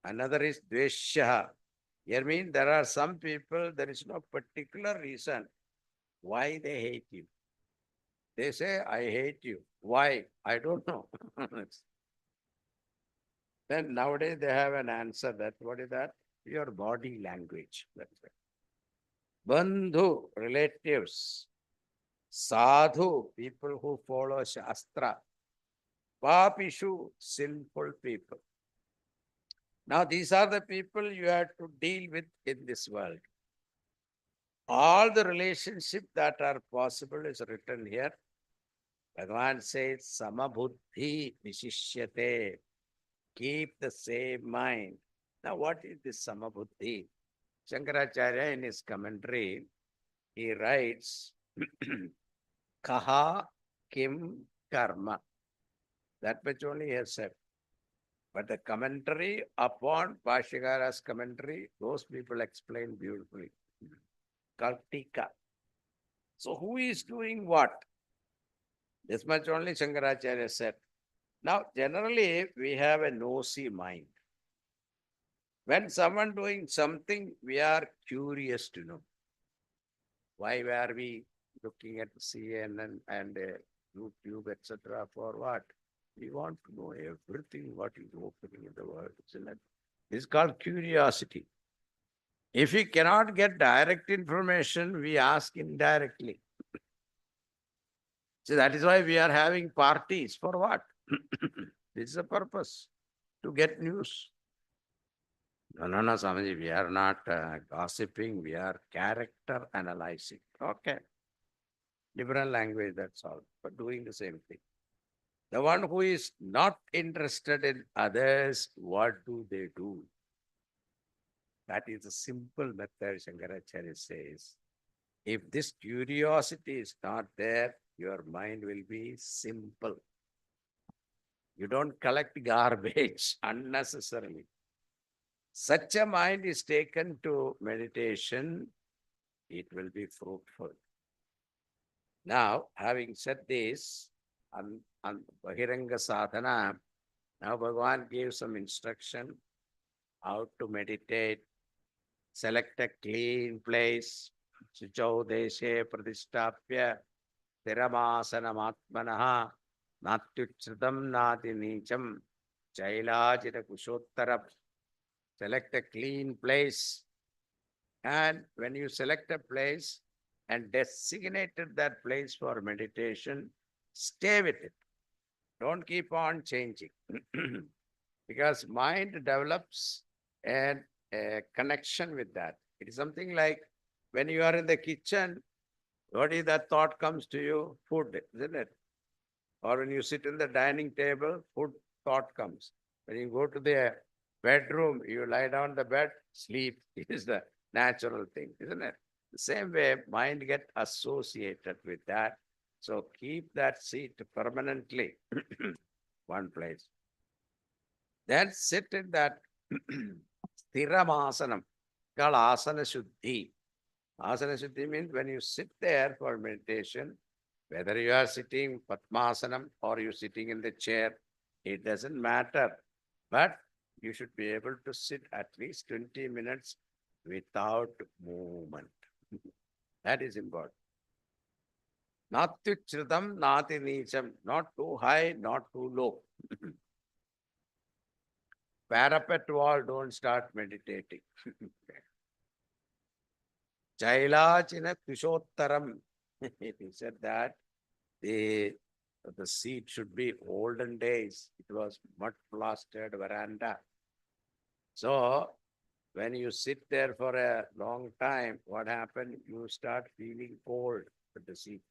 another is Dveshyaha. Here means there are some people, there is no particular reason why they hate you. They say, I hate you. Why? I don't know. Then nowadays they have an answer that, what is that? Your body language. That's it. Bandhu, relatives. Sadhu, people who follow Shastra. Papishu, sinful people. Now these are the people you have to deal with in this world. All the relationships that are possible is written here. Bhagavan says, Samabuddhi vishishyate. Keep the same mind. Now what is this Samabuddhi? Shankaracharya in his commentary, he writes, Kaha kim karma. That much only he has said. But the commentary upon Bhashyakara's commentary, those people explain beautifully. Called Tika. So who is doing what? This much only Shankaracharya said. Now, generally, we have a nosy mind. When someone doing something, we are curious to know. Why were we looking at CNN and YouTube, etc. for what? We want to know everything what is opening in the world, isn't it? This is called curiosity. If we cannot get direct information, we ask indirectly. So that is why we are having parties. For what? This is the purpose, to get news. No, Swamiji, we are not gossiping, we are character analyzing. Okay. Different language, that's all, but doing the same thing. The one who is not interested in others, what do they do? That is a simple method, Shankaracharya says. If this curiosity is not there, your mind will be simple. You don't collect garbage unnecessarily. Such a mind is taken to meditation, it will be fruitful. Now, having said this, on Bahiranga Sadhana, now Bhagavan gave some instruction how to meditate. Select a clean place. Suchau deshe pradishtapya Tiramasanam Natyuchritam Nati Nicham Chailajita Kushottaram. Select a clean place. And when you select a place and designated that place for meditation, stay with it. Don't keep on changing. Because mind develops a connection with that. It is something like when you are in the kitchen, what is that thought comes to you? Food, isn't it? Or when you sit in the dining table, food thought comes. When you go to the bedroom, you lie down the bed, sleep is the natural thing, isn't it? The same way, mind get associated with that. So keep that seat permanently one place. Then sit in that sthiramasanam, called asana shuddhi. Asana shuddhi means when you sit there for meditation, whether you are sitting Padmasanam or you sitting in the chair, it doesn't matter. But you should be able to sit at least 20 minutes without movement. That is important. Natyuchritam nati nicham, not too high, not too low. Parapet wall, don't start meditating. Chailachina kushottaram. He said that the seat should be olden days. It was mud plastered veranda. So when you sit there for a long time, what happened? You start feeling cold with the seat.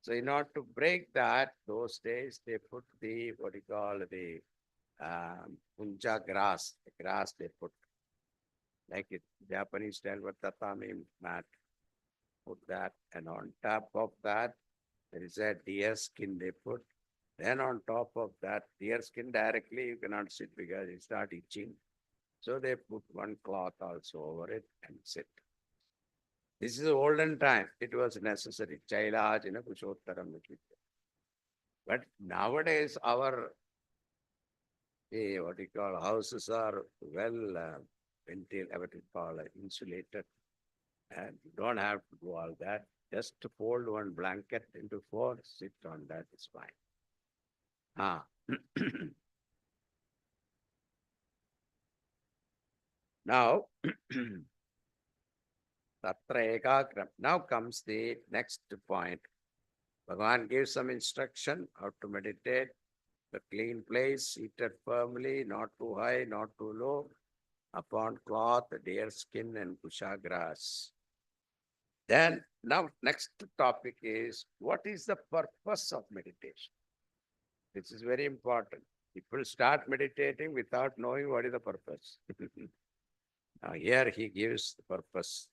So in order to break that, those days they put the what you call the punja grass, the grass they put like it Japanese style, but tatami mat. Put that, and on top of that there is a deer skin they put. Then on top of that deer skin directly you cannot sit because it start itching. So they put one cloth also over it and sit. This is olden time. It was necessary. Chailajina Kushottaram. But nowadays our what you call houses are well ventilated, what you call insulated, and you don't have to do all that. Just to fold one blanket into four, sit on that is fine. Ah. Now, Tatra Ekagram. Now comes the next point. Bhagavan gives some instruction how to meditate. The clean place, seated firmly, not too high, not too low, upon cloth, deer skin, and kusha grass. Then, now, next topic is what is the purpose of meditation? This is very important. People start meditating without knowing what is the purpose. Now, here he gives the purpose.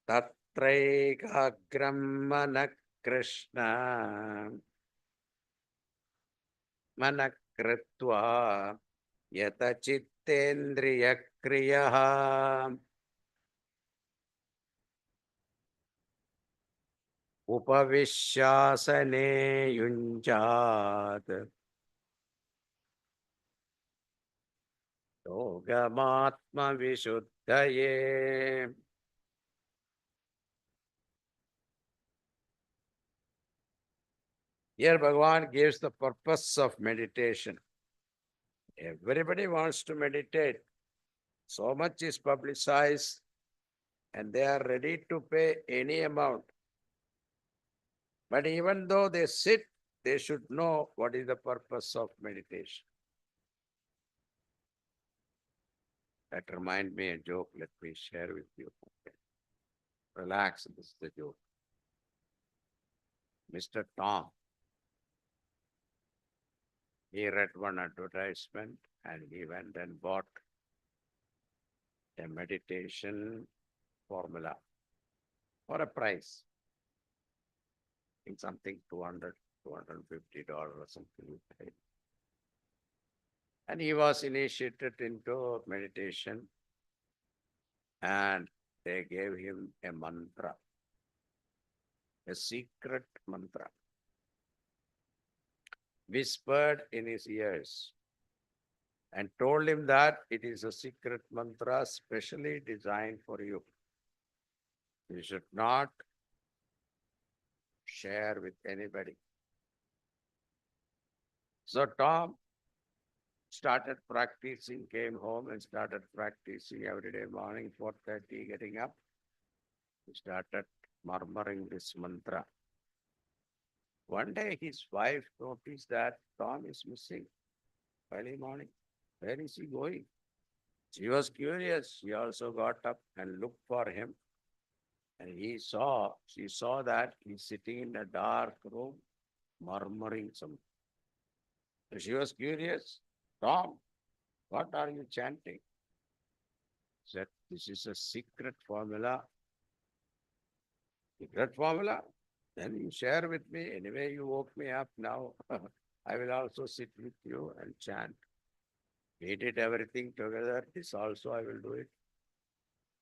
Tatraikagram mana Krishna mana kritva yata chittendriya kriyaha upavishyasane yunjat yogamatma vishuddhaye. Here Bhagavan gives the purpose of meditation. Everybody wants to meditate. So much is publicized and they are ready to pay any amount. But even though they sit, they should know what is the purpose of meditation. That reminds me a joke. Let me share with you. Relax, this is the joke. Mr. Tom He read one advertisement and he went and bought a meditation formula for a price. I think something $250 or something. He paid. And he was initiated into meditation and they gave him a mantra, a secret mantra, whispered in his ears and told him that it is a secret mantra specially designed for you. You should not share with anybody. So Tom started practicing, came home and started practicing every day morning, 4:30, getting up. He started murmuring this mantra. One day his wife noticed that Tom is missing early morning. Where is he going? She was curious. She also got up and looked for him. And she saw that he's sitting in a dark room, murmuring something. So she was curious. Tom, what are you chanting? He said, this is a secret formula. Secret formula? Then you share with me. Anyway, you woke me up now. I will also sit with you and chant. We did everything together. This also I will do it.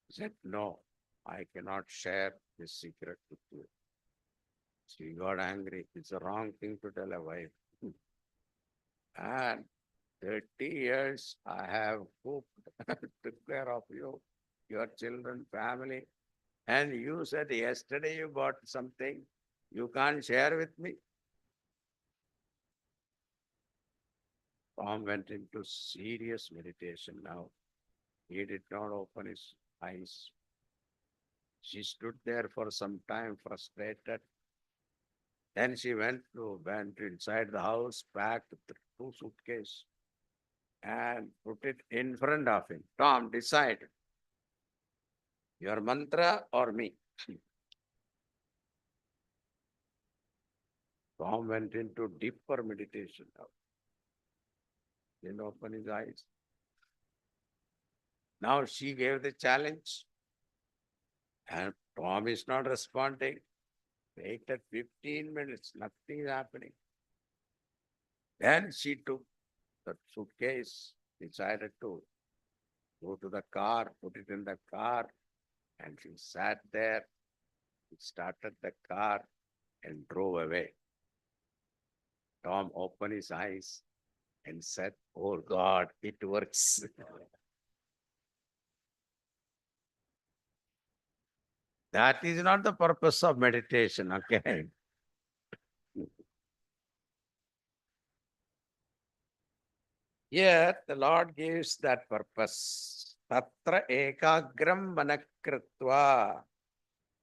He said, no, I cannot share this secret with you. She got angry. It's a wrong thing to tell a wife. And 30 years I have cooked, took care of you, your children, family. And you said yesterday you bought something you can't share with me. Tom went into serious meditation now. He did not open his eyes. She stood there for some time, frustrated. Then she went inside the house, packed the 2 suitcases, and put it in front of him. Tom, decide. Your mantra or me? Tom went into deeper meditation now. Didn't open his eyes. Now she gave the challenge. And Tom is not responding. Waited 15 minutes, nothing is happening. Then she took the suitcase, decided to go to the car, put it in the car, and she sat there, started the car and drove away. Tom opened his eyes and said, oh God, it works. That is not the purpose of meditation, okay? Here, the Lord gives that purpose. Tatra ekagram manakritva.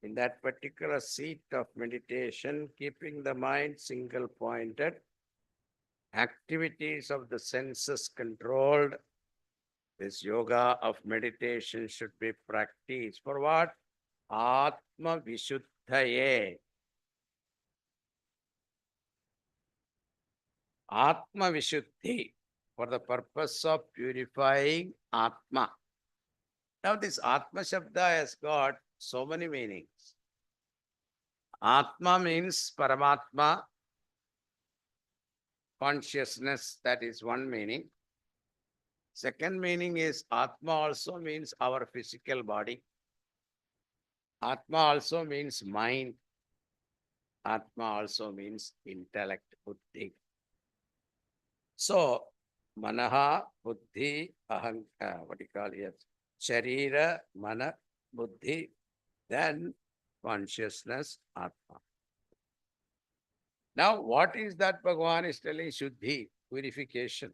In that particular seat of meditation, keeping the mind single-pointed, activities of the senses controlled, this yoga of meditation should be practiced. For what? Atma Vishuddhaye. Atma Vishuddhi, for the purpose of purifying Atma. Now this Atma Shabda has got so many meanings. Atma means Paramatma, consciousness, that is one meaning. Second meaning is Atma also means our physical body. Atma also means mind. Atma also means intellect, buddhi. So, manaha, buddhi, what do you call it? Sharira, mana, buddhi, then consciousness, Atma. Now, what is that Bhagavan is telling? Shuddhi, purification.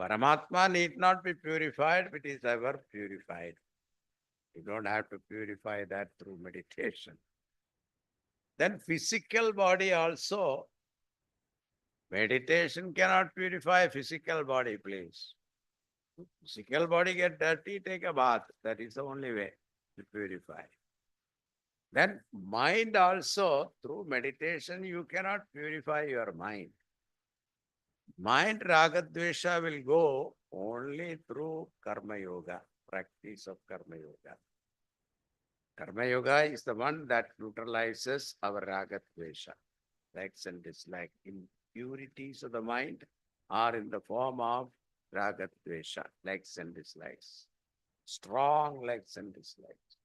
Paramatma need not be purified, but is ever purified. You don't have to purify that through meditation. Then physical body also, meditation cannot purify physical body, please. Physical body get dirty, take a bath. That is the only way to purify. Then mind also, through meditation, you cannot purify your mind. Mind ragadvesha will go only through karma yoga, practice of karma yoga. Karma yoga is the one that neutralizes our ragadvesha, likes and dislikes. Impurities of the mind are in the form of ragadvesha, likes and dislikes. Strong likes and dislikes.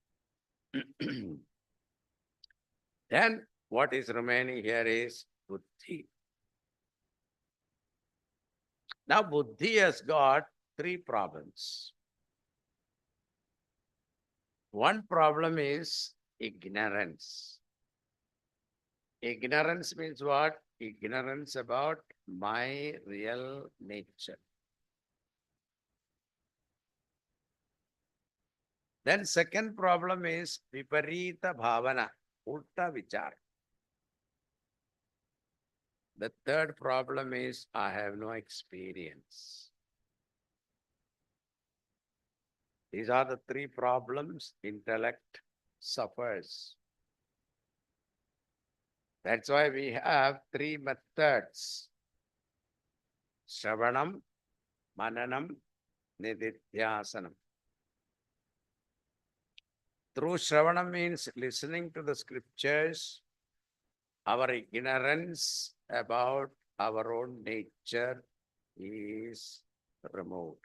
Then what is remaining here is buddhi. Now buddhi has got three problems. One problem is ignorance. Ignorance means what? Ignorance about my real nature. Then second problem is viparita bhavana, ulta vichar. The third problem is I have no experience. These are the three problems intellect suffers. That's why we have three methods. Shravanam, Mananam, Nididhyasanam. Through Shravanam means listening to the scriptures, our ignorance about our own nature is removed.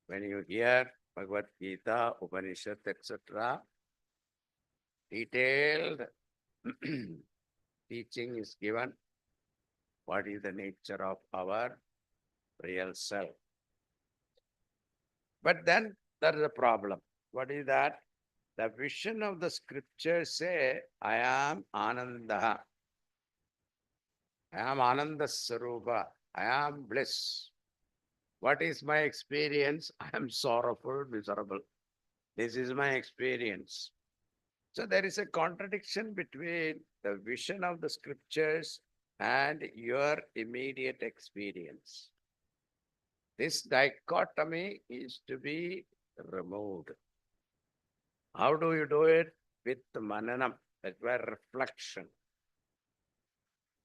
When you hear Bhagavad Gita, Upanishad, etc., detailed teaching is given. What is the nature of our real self? But then there is a problem. What is that? The vision of the scriptures say, I am Ananda. I am Ananda Sarupa. I am bliss. What is my experience? I am sorrowful, miserable. This is my experience. So there is a contradiction between the vision of the scriptures and your immediate experience. This dichotomy is to be removed. How do you do it? With mananam, that's where reflection.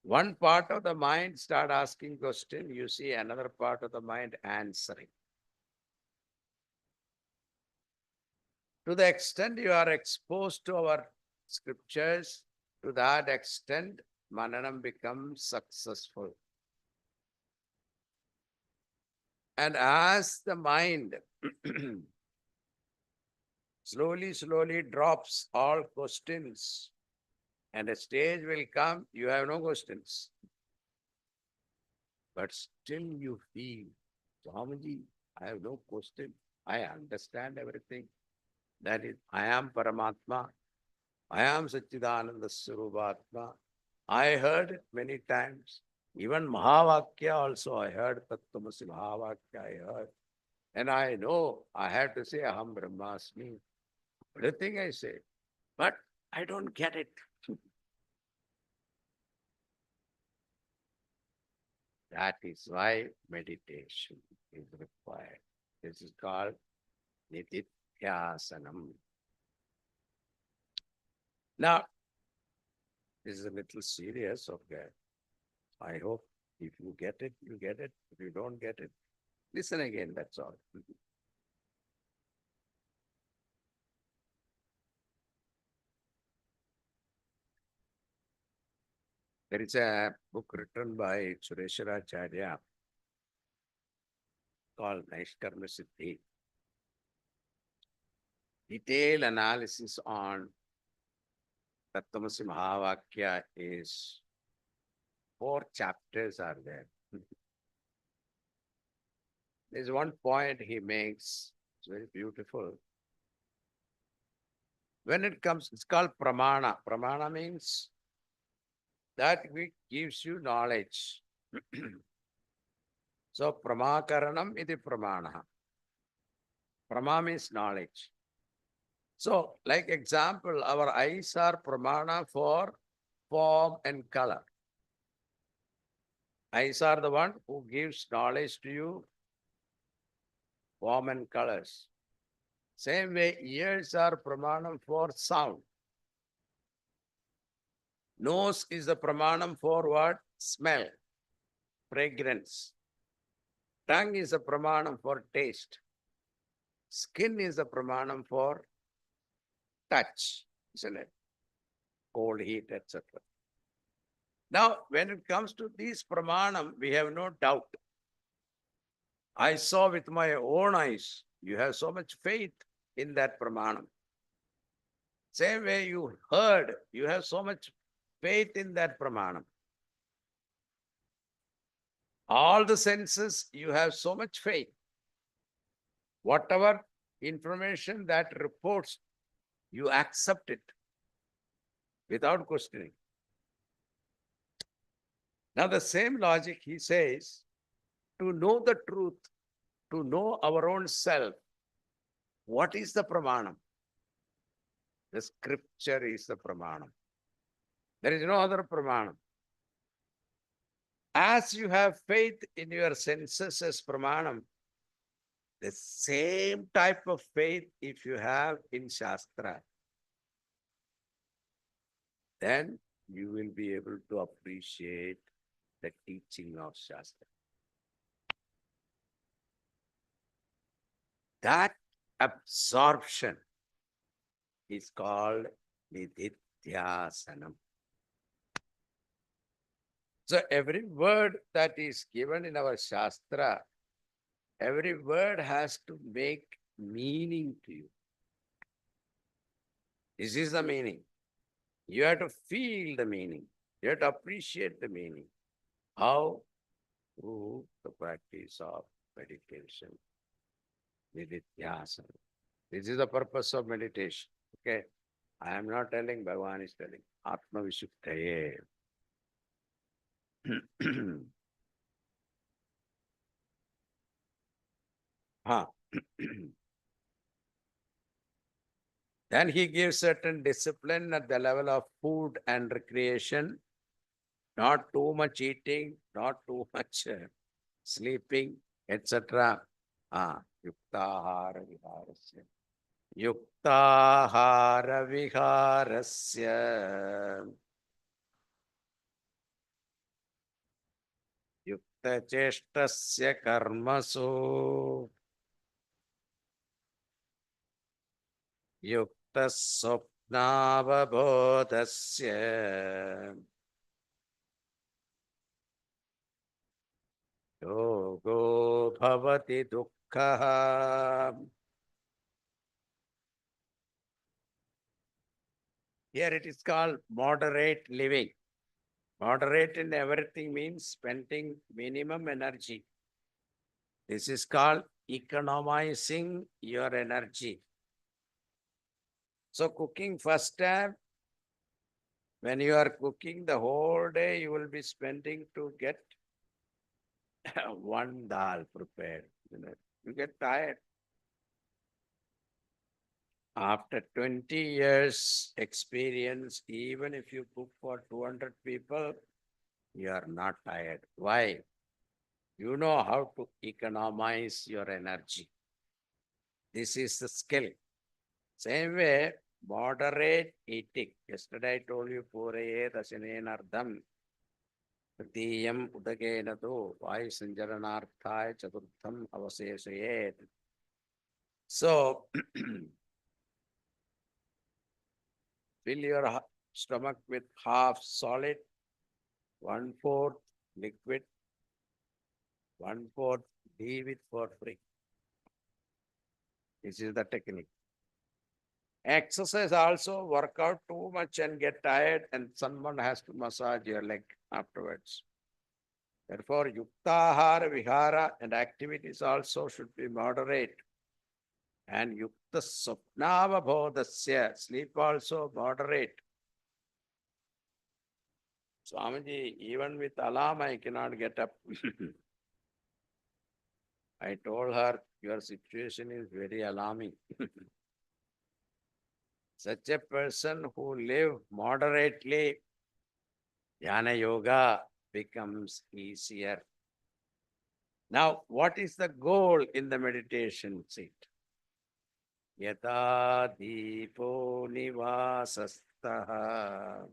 One part of the mind start asking question, you see another part of the mind answering. To the extent you are exposed to our scriptures, to that extent, mananam becomes successful. And as the mind slowly drops all questions, and a stage will come, you have no questions. But still you feel, Swamiji, I have no question. I understand everything. That is, I am Paramatma. I am Satchidananda Swarupaatma. I heard it many times. Even Mahavakya also I heard, Tattvamasi Mahavakya I heard. And I know I have to say Aham Brahmasmi. Everything I say. But I don't get it. That is why meditation is required. This is called Nididhyasanam. Now, this is a little serious, okay. I hope if you get it, you get it. If you don't get it, listen again, that's all. There is a book written by Sureshwaracharya called Naishkarma Siddhi. Detailed analysis on Tattvamasi Mahavakya is 4 chapters are there. There's one point he makes, it's very beautiful. When it comes, it's called pramana. Pramana means that which gives you knowledge. So pramakaranam iti pramana. Prama means knowledge. So, like example, our eyes are pramana for form and color. Eyes are the one who gives knowledge to you, form and colors. Same way, ears are pramanam for sound. Nose is the pramanam for what? Smell, fragrance. Tongue is a pramanam for taste. Skin is a pramanam for touch, isn't it? Cold, heat, etc. Now, when it comes to these pramanam, we have no doubt. I saw with my own eyes. You have so much faith in that pramanam. Same way you heard, you have so much faith in that pramanam. All the senses, you have so much faith. Whatever information that reports, you accept it without questioning. Now, the same logic, he says, to know the truth, to know our own self, what is the pramanam? The scripture is the pramanam. There is no other pramanam. As you have faith in your senses as pramanam, the same type of faith if you have in Shastra, then you will be able to appreciate the teaching of Shastra. That absorption is called nididhyasanam. So every word that is given in our Shastra, every word has to make meaning to you. This is the meaning. You have to feel the meaning. You have to appreciate the meaning. How? Through the practice of meditation. Nididhyasana. This is the purpose of meditation. Okay. I am not telling, Bhagavan is telling. Atma Vishuddhaye. Then he gives certain discipline at the level of food and recreation. Not too much eating, not too much sleeping, etc. Yuktahara viharasya. Yuktahara viharasya. Yukta cheshtasya karmasu. Yukta swapnavabodhasya. Yogo bhavati dukkha. Here it is called moderate living. Moderate in everything means spending minimum energy. This is called economizing your energy. So cooking first time, when you are cooking the whole day, you will be spending to get one dal prepared. You get tired. After 20 years experience, even if you cook for 200 people, you are not tired. Why? You know how to economize your energy. This is the skill. Same way, moderate eating. Yesterday I told you, Puraye Dasanenardham, Tritiyam Udakenatu, Vayu Sanjaranarthai Chaturtham Avasesayet. So, fill your stomach with half solid, 1/4 liquid, 1/4 leave it for free. This is the technique. Exercise also, work out too much and get tired, and someone has to massage your leg afterwards. Therefore, yuktahara vihara and activities also should be moderate. And yukta swapnava bodhasya, sleep also moderate. Swamiji, even with alarm, I cannot get up. I told her, your situation is very alarming. Such a person who live moderately, jnana yoga becomes easier. Now, what is the goal in the meditation seat? Yata deepo nivasastaha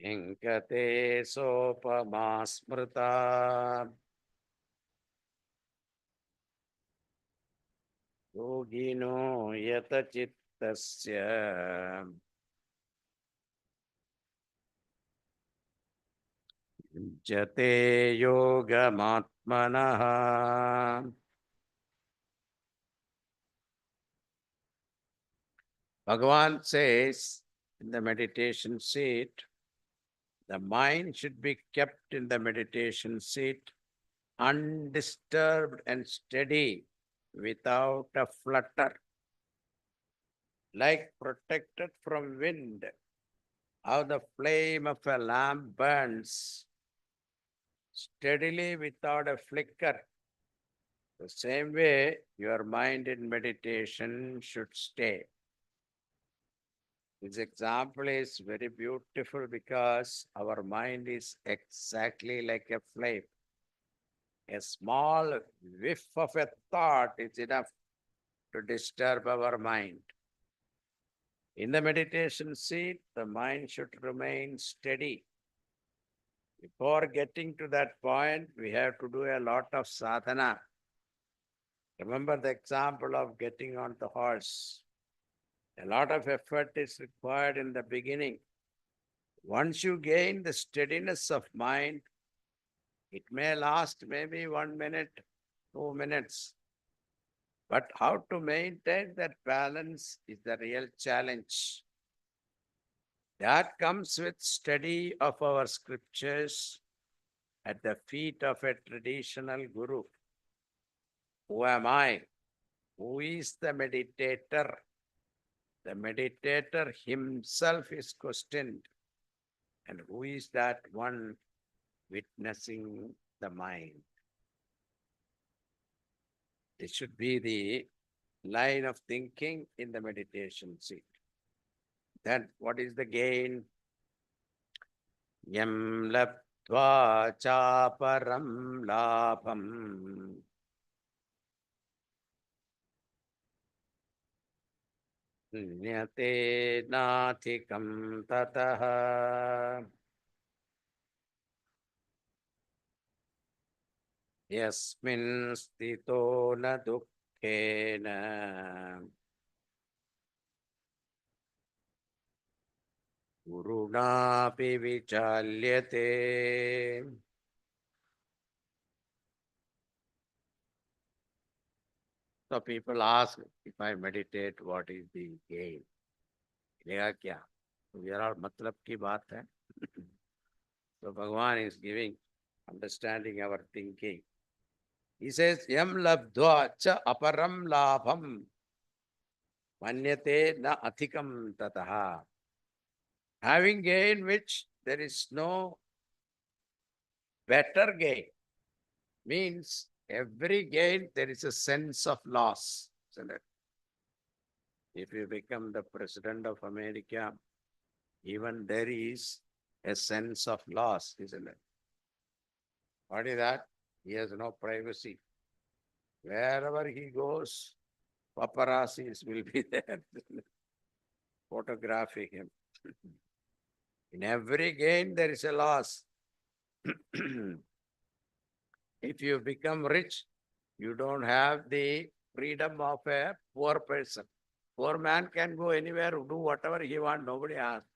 Inkate sopama smrita yogino yata chittasya jate yogamatmanaha. Bhagavan says in the meditation seat, the mind should be kept in the meditation seat undisturbed and steady without a flutter, like protected from wind. How the flame of a lamp burns steadily without a flicker. The same way, your mind in meditation should stay. This example is very beautiful because our mind is exactly like a flame. A small whiff of a thought is enough to disturb our mind. In the meditation seat, the mind should remain steady. Before getting to that point, we have to do a lot of sadhana. Remember the example of getting on the horse. A lot of effort is required in the beginning. Once you gain the steadiness of mind, it may last maybe 1 minute, 2 minutes. But how to maintain that balance is the real challenge. That comes with study of our scriptures at the feet of a traditional guru. Who am I? Who is the meditator? The meditator himself is questioned. And who is that one witnessing the mind? This should be the line of thinking in the meditation seat. Then what is the gain? Yam labdva chaparam labham nyate nathikam tataha yasmin stito na dukkhena gurunapi vichalyate. So people ask, if I meditate, what is the gain? मिलेगा क्या? तो विराट मतलब की बात है. So Bhagavan is giving, understanding our thinking. He says, Yam labdva cha aparam labham manyate na athikam tataha. Having gain which there is no better gain, means every gain there is a sense of loss. Isn't it? If you become the president of America, even there is a sense of loss, isn't it? What is that? He has no privacy. Wherever he goes, paparazzis will be there photographing him. In every gain, there is a loss. If you become rich, you don't have the freedom of a poor person. Poor man can go anywhere, do whatever he wants, nobody asks.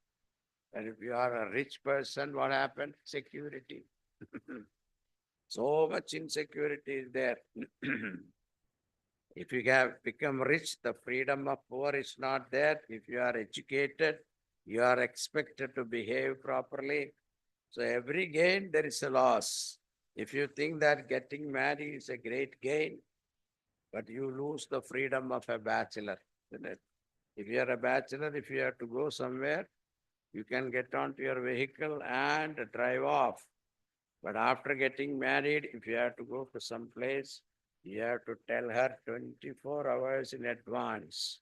And if you are a rich person, what happens? Security. So much insecurity is there. If you have become rich, the freedom of poor is not there. If you are educated, you are expected to behave properly. So every gain, there is a loss. If you think that getting married is a great gain, but you lose the freedom of a bachelor, isn't it? If you are a bachelor, if you have to go somewhere, you can get onto your vehicle and drive off. But after getting married, if you have to go to some place, you have to tell her 24 hours in advance.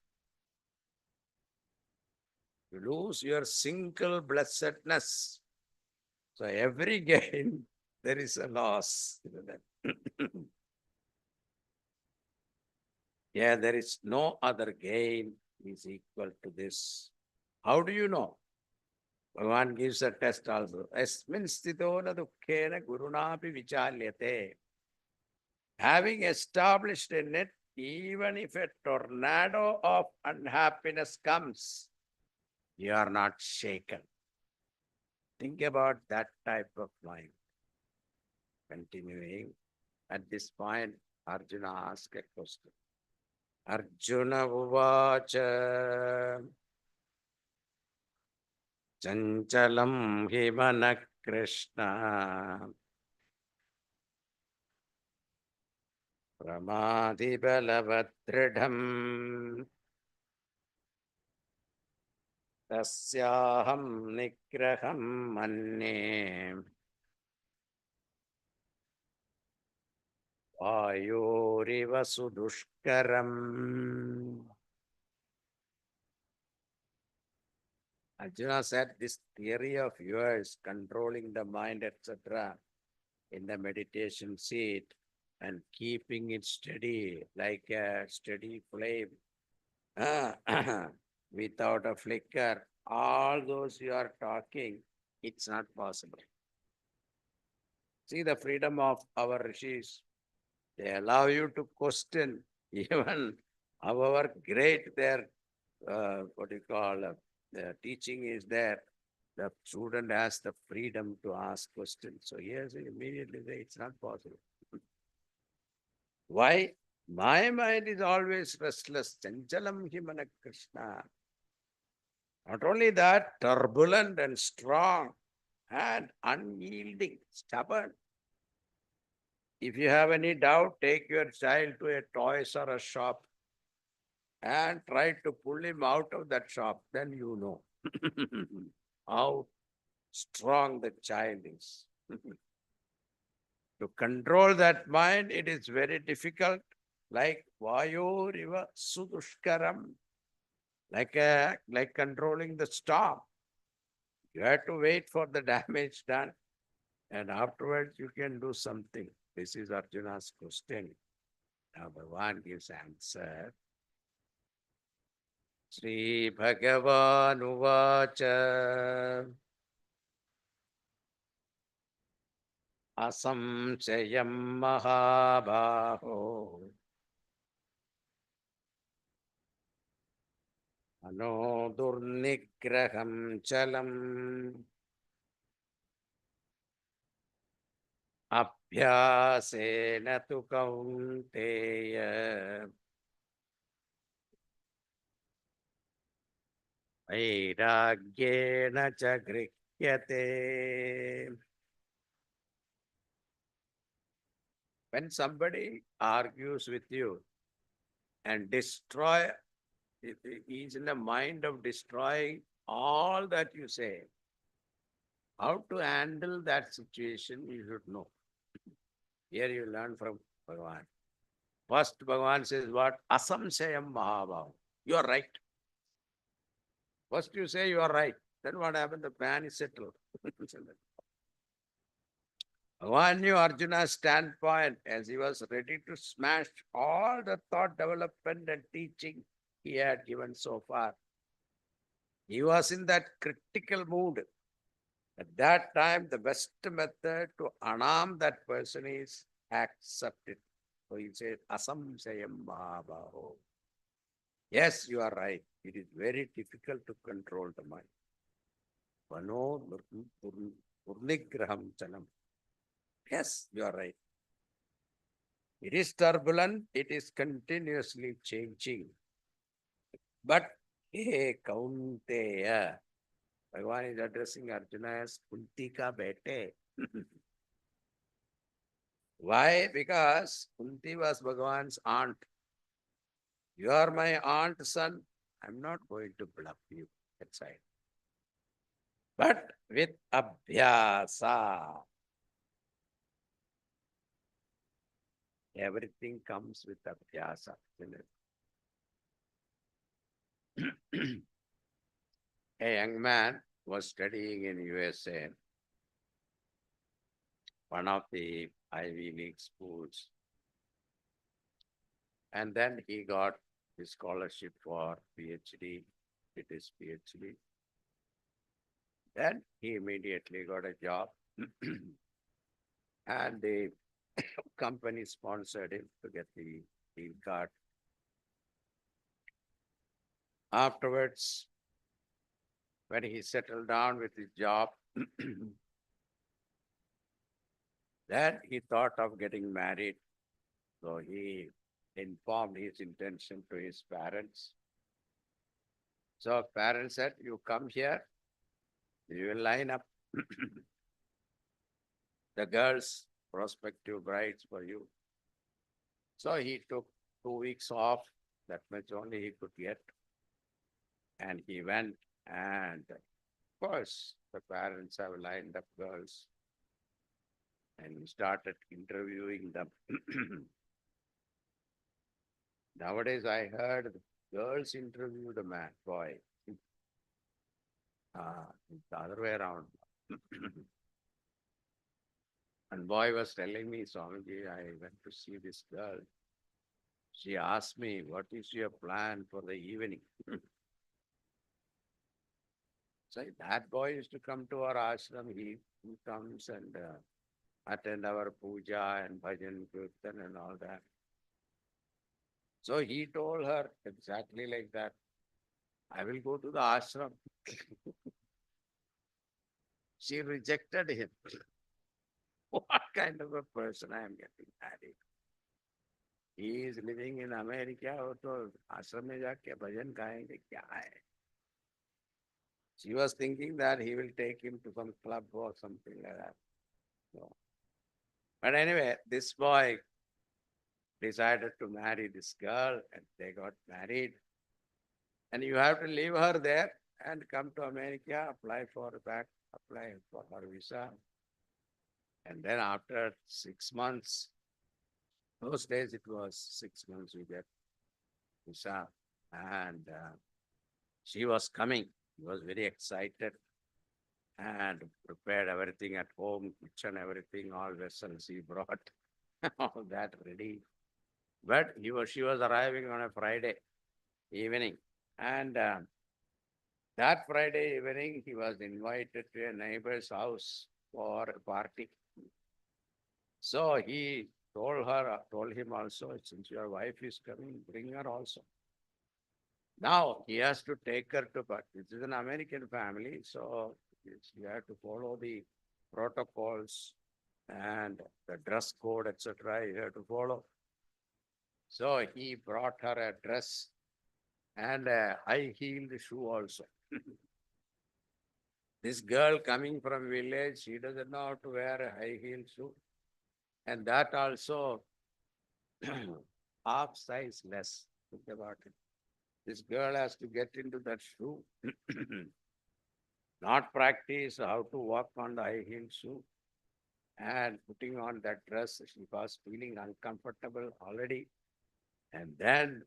You lose your single blessedness. So every gain, there is a loss. Yeah, there is no other gain is equal to this. How do you know? Bhagavan gives a test also. Asmin sthito na dukkhena gurunapi vichalyate. Having established a net, even if a tornado of unhappiness comes, you are not shaken. Think about that type of mind. Continuing, at this point, Arjuna asked a question. Arjuna uvacha chanchalam himana Krishna pramadibalavatridham tasyaham nigraham manne vayoriva sudushkaram. Arjuna said, this theory of yours, controlling the mind, etc., in the meditation seat and keeping it steady like a steady flame without a flicker, all those you are talking, it's not possible. See the freedom of our rishis. They allow you to question even however great their, what do you call, the teaching is there. The student has the freedom to ask questions. So yes, immediately say it's not possible. Why? My mind is always restless. Chanchalam himana Krishna. Not only that, turbulent and strong and unyielding, stubborn. If you have any doubt, take your child to a toys or a shop and try to pull him out of that shop. Then you know how strong the child is. To control that mind, it is very difficult, like Vayo Riva Sudushkaram, like controlling the storm. You have to wait for the damage done, and afterwards you can do something. This is Arjuna's question. Now Bhagavan gives answer. Sri Bhagavan Uvacha Asamchayam Mahabaho Ano Durnigraham Chalam Abhyasena tu kaunteya Vairagyena cha grihyate. When somebody argues with you and he is in the mind of destroying all that you say, how to handle that situation, you should know. Here you learn from Bhagavan. First, Bhagavan says what? Asamsayam Mahabhav. You are right. First you say you are right. Then what happened? The plan is settled. Bhagavan knew Arjuna's standpoint as he was ready to smash all the thought development and teaching he had given so far. He was in that critical mood. At that time, the best method to unarm that person is accept it. So he said, Asamsayam Mahabaho. Yes, you are right. It is very difficult to control the mind. Vano Purnigraham Chanam. Yes, you are right. It is turbulent, it is continuously changing. But, hey, Kaunteya, Bhagavan is addressing Arjuna as Kunti ka bete. Why? Because Kunti was Bhagavan's aunt. You are my aunt, son. I'm not going to bluff you. That's right. But with Abhyasa, everything comes with Abhyasa. A young man was studying in USA, one of the Ivy League schools. And then he got his scholarship for PhD. It is PhD. Then he immediately got a job and the company sponsored him to get the green card. Afterwards, when he settled down with his job, then he thought of getting married. So he informed his intention to his parents. So parents said, you come here, you will line up the girls, prospective brides for you. So he took 2 weeks off, that much only he could get. And he went, and of course, the parents have lined up girls, and he started interviewing them. Nowadays, I heard the girls interview the man, boy. It's the other way around. And boy was telling me, Swamiji, I went to see this girl. She asked me, what is your plan for the evening? So that boy used to come to our ashram. He comes and attend our puja and bhajan, kirtan and all that. So he told her exactly like that. I will go to the ashram. She rejected him. What kind of a person I am getting married? He is living in America. वो तो आश्रम में जाके भजन गाएंगे क्या है? She was thinking that he will take him to some club or something like that. So, but anyway, this boy decided to marry this girl and they got married. And you have to leave her there and come to America, apply for her visa. And then after 6 months, those days it was 6 months we get visa. And she was coming. He was very excited and prepared everything at home, kitchen, everything, all vessels he brought, all that ready. But she was arriving on a Friday evening. And that Friday evening, he was invited to a neighbor's house for a party. So he told him also, since your wife is coming, bring her also. Now he has to take her to, but this is an American family, so you have to follow the protocols and the dress code, etc. You have to follow. So he brought her a dress and a high-heeled shoe also. This girl coming from village, she doesn't know how to wear a high-heeled shoe. And that also half size less. Think about it. This girl has to get into that shoe, not practice how to walk on the high-heeled shoe, and putting on that dress, she was feeling uncomfortable already. And then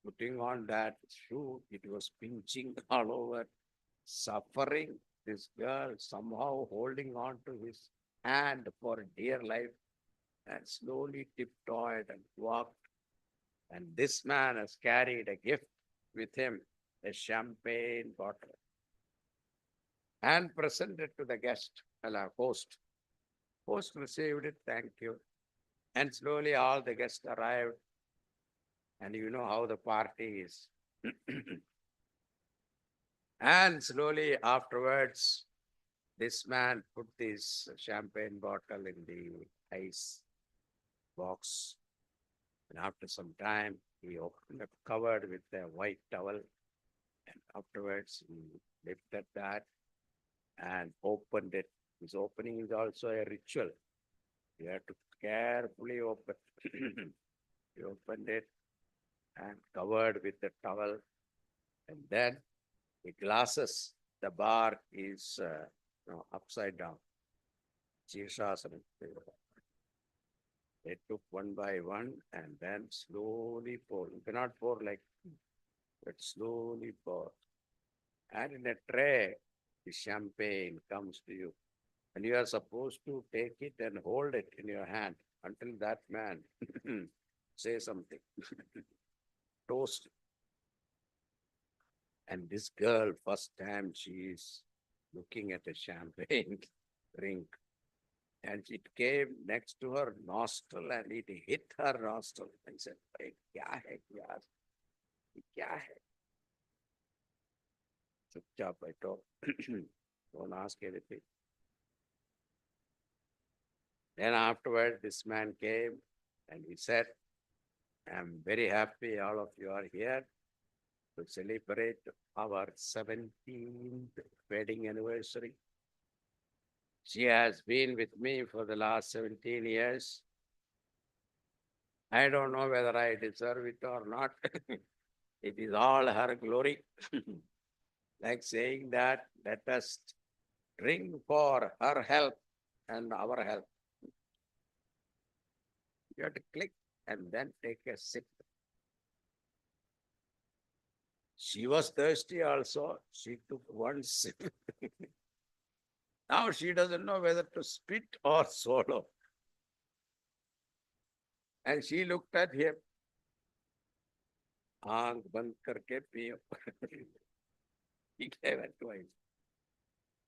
putting on that shoe, it was pinching all over, suffering. This girl somehow holding on to his hand for dear life and slowly tiptoed and walked. And this man has carried a gift with him, a champagne bottle, and presented to the guest, host. Host received it, thank you. And slowly all the guests arrived. And you know how the party is. And slowly afterwards, this man put this champagne bottle in the ice box. And after some time, he opened up, covered with a white towel. And afterwards, he lifted that and opened it. His opening is also a ritual. You have to carefully open. He opened it and covered with the towel. And then the glasses, the bar is upside down. Shirshasana. They took one by one and then slowly pour. You cannot pour like, but slowly pour. And in a tray, the champagne comes to you. And you are supposed to take it and hold it in your hand until that man say something. Toast. And this girl, first time she is looking at a champagne drink. And it came next to her nostril and it hit her nostril. And said, "Hey, kya hai, kya hai?" Chupchap, I told. Don't ask anything. Then afterward, this man came and he said, "I'm very happy all of you are here to celebrate our 17th wedding anniversary. She has been with me for the last 17 years. I don't know whether I deserve it or not. It is all her glory." Like saying that, let us drink for her health and our health. You have to click and then take a sip. She was thirsty also. She took one sip. Now she doesn't know whether to spit or swallow. And she looked at him. Aankh band karke piyo. He gave advice.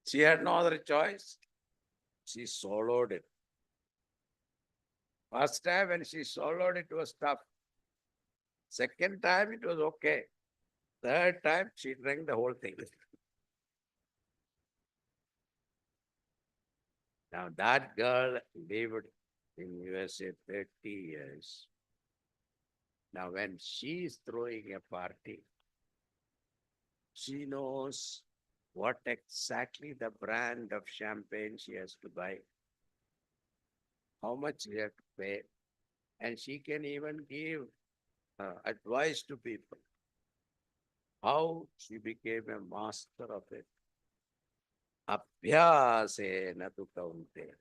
She had no other choice. She swallowed it. First time when she swallowed it was tough. Second time it was okay. Third time she drank the whole thing. Now that girl lived in USA 30 years. Now when she is throwing a party, she knows what exactly the brand of champagne she has to buy, how much she has to pay, and she can even give advice to people. How she became a master of it. Abhyasena tu kaunteya.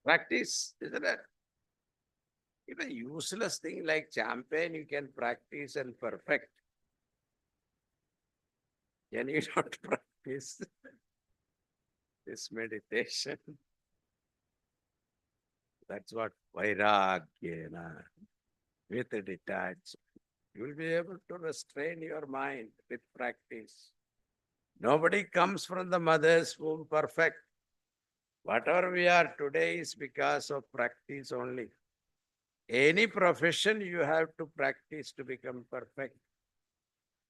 Practice, isn't it? Even useless thing like champagne you can practice and perfect. Can you not practice this meditation? That's what vairagyena, with a detachment. You will be able to restrain your mind with practice. Nobody comes from the mother's womb perfect. Whatever we are today is because of practice only. Any profession you have to practice to become perfect.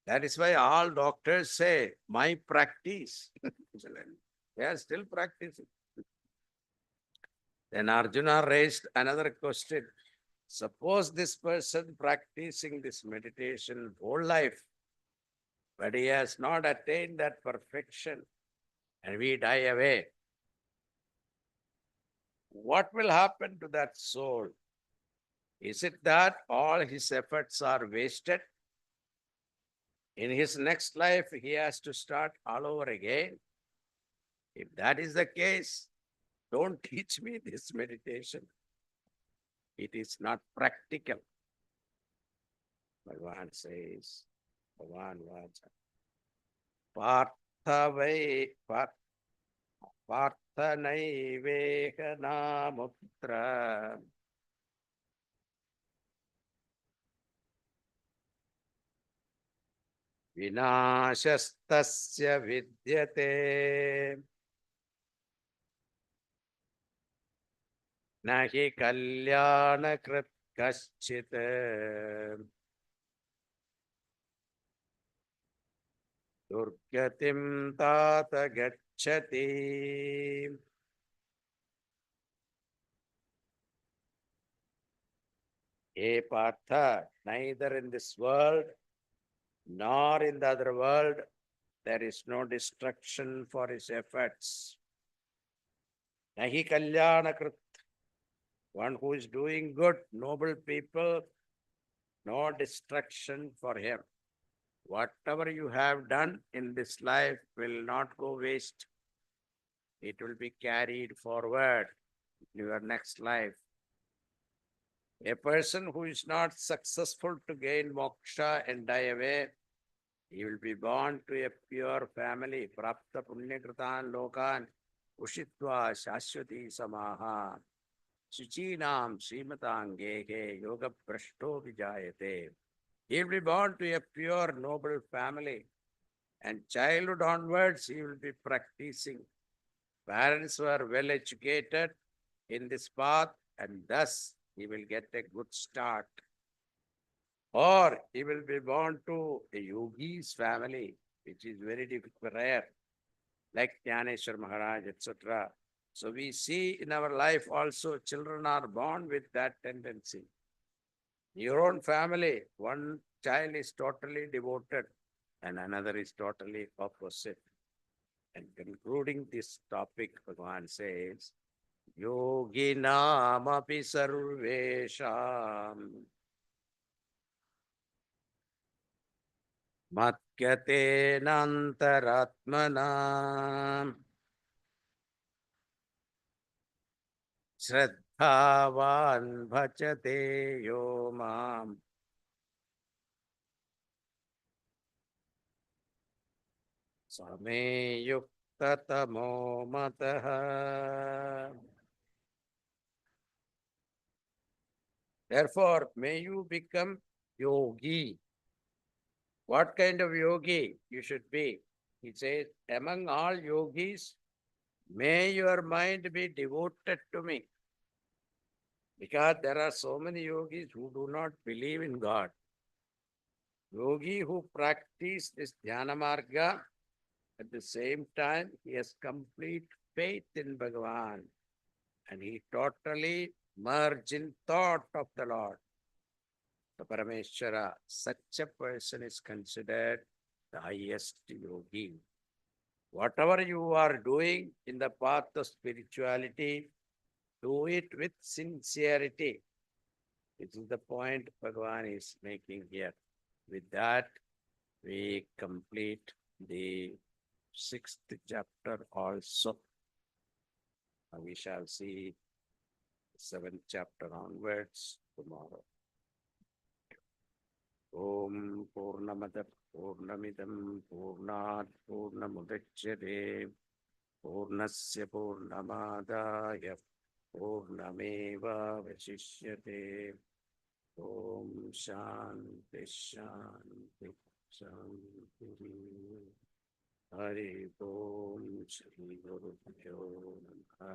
That is why all doctors say, my practice. They are still practicing. Then Arjuna raised another question. Suppose this person practicing this meditation whole life, but he has not attained that perfection and we die away. What will happen to that soul? Is it that all his efforts are wasted? In his next life, he has to start all over again. If that is the case, don't teach me this meditation. It is not practical. Bhagavan says, Bhagavan Vacha, Parthavai, Parthanaiveha Namutra. Vinashastasya vidyate nahi kalyana krit kaschit durgatim tata gacchati. Hey Partha, neither in this world nor in the other world there is no destruction for his efforts. Nahi kalyana krit. One who is doing good, noble people, no destruction for him. Whatever you have done in this life will not go waste. It will be carried forward in your next life. A person who is not successful to gain moksha and die away, he will be born to a pure family. Prapta punyakritan lokan ushitva shashwati samaha. Suchinam srimatangehe yoga prashto vijayate. He will be born to a pure, noble family. And childhood onwards, he will be practicing. Parents were well educated in this path, and thus he will get a good start. Or he will be born to a yogi's family, which is very rare, like Jnaneshwar Maharaj, etc. So we see in our life also children are born with that tendency. Your own family, one child is totally devoted and another is totally opposite. And concluding this topic, Bhagavan says, Yoginam api sarvesham matyatenantaratmana Shraddhavan bhajate yo mam same yuktatamo mataha. Therefore, may you become yogi. What kind of yogi you should be? He says, among all yogis, may your mind be devoted to me. Because there are so many yogis who do not believe in God. Yogi who practice this dhyana marga, at the same time, he has complete faith in Bhagavan. And he totally merged in thought of the Lord. The Parameshwara, such a person is considered the highest yogi. Whatever you are doing in the path of spirituality, do it with sincerity. This is the point Bhagavan is making here. With that, we complete the 6th chapter also. We shall see the 7th chapter onwards tomorrow. Om Purnamada Purnamidam Purnat Purnamudachyate Purnasya Purnamadaya Purnameva Vashishyate Om Shanti Shanti Shanti Hari Om Shri Guru Bhyo Namaha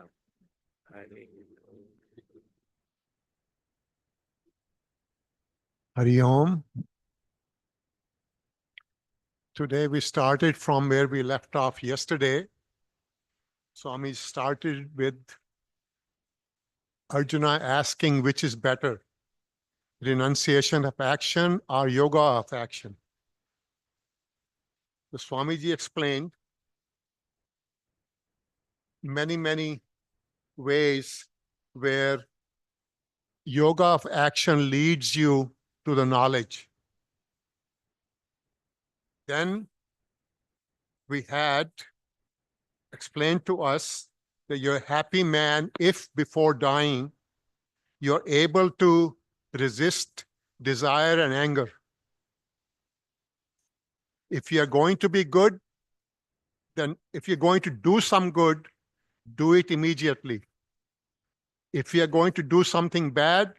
Hari Om. Hari Om. Today we started from where we left off yesterday. Swami started with Arjuna asking which is better, renunciation of action or yoga of action. The Swamiji explained many ways where yoga of action leads you to the knowledge. Then we had explained to us that you're a happy man if before dying, you're able to resist desire and anger. If you're going to be good, then if you're going to do some good, do it immediately. If you're going to do something bad,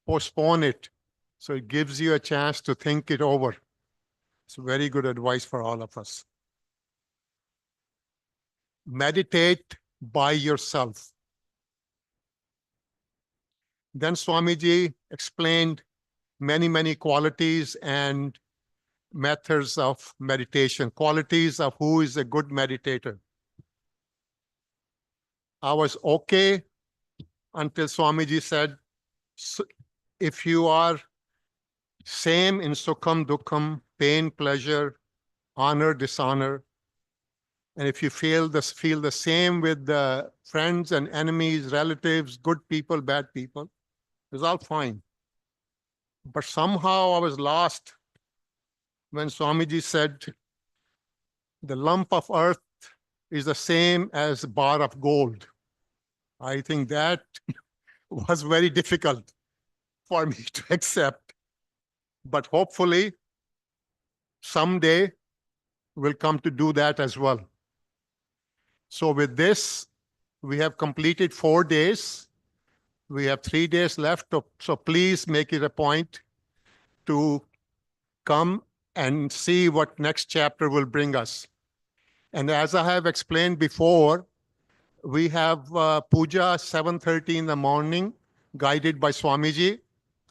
postpone it. So it gives you a chance to think it over. It's very good advice for all of us. Meditate by yourself. Then Swamiji explained many qualities and methods of meditation, qualities of who is a good meditator. I was okay until Swamiji said, if you are same in sukham, dukkham, pain, pleasure, honor, dishonor, and if you feel the same with the friends and enemies, relatives, good people, bad people, it's all fine. But somehow I was lost when Swamiji said, the lump of earth is the same as a bar of gold. I think that was very difficult for me to accept. But hopefully, someday we'll come to do that as well. So with this, we have completed 4 days. We have 3 days left. So please make it a point to come and see what next chapter will bring us. And as I have explained before, we have puja 7:30 in the morning, guided by Swamiji.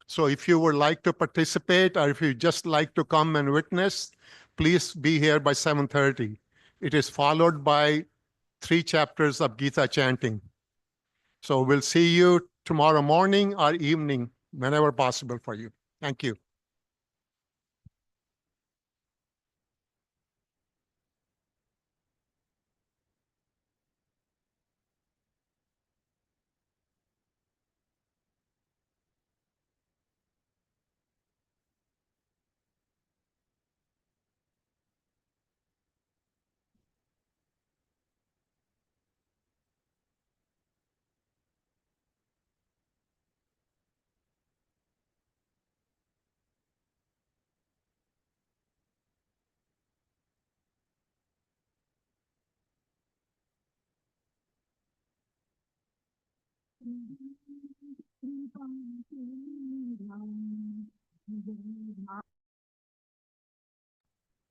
So if you would like to participate, or if you just like to come and witness, please be here by 7:30. It is followed by 3 chapters of Geeta chanting. So we'll see you tomorrow morning or evening, whenever possible for you. Thank you.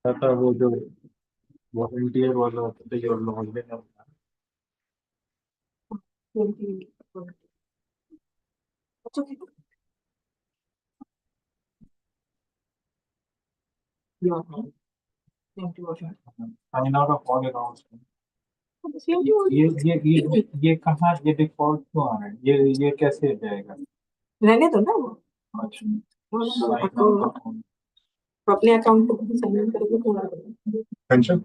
था वो जो volunteer वाला होता है जो मोहल्ले में होता है आई नॉट ऑफ ऑल अराउंड ये कहाँ ये डिफॉल्ट क्यों आ रहा है ये कैसे जाएगा रहने दो ना वो अच्छा तो अपने अकाउंट को सबमिट करके पूरा करो। पेंशन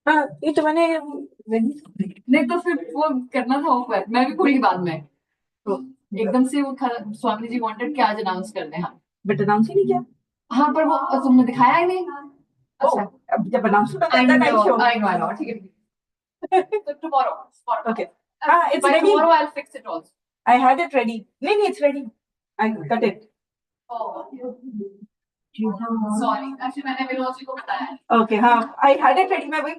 हाँ ये तो मैंने नहीं तो फिर वो करना था ऊपर, मैं भी भूली बाद में एकदम से वो स्वामी जी वांटेड क्या आज अनाउंस कर दें हम, बट अनाउंस ही नहीं किया। हाँ पर वो तुमने दिखाया ही नहीं। अच्छा अब जब अनाउंस होगा I then I'll know, show. I know, I know, ठीक है तो tomorrow Okay. It's by ready. tomorrow I'll fix it also. I had it ready. नहीं, it's ready. I cut it. Oh, sorry, actually मैंने विनोद जी को बताया है। Okay, हाँ, I had it ready. मैं वही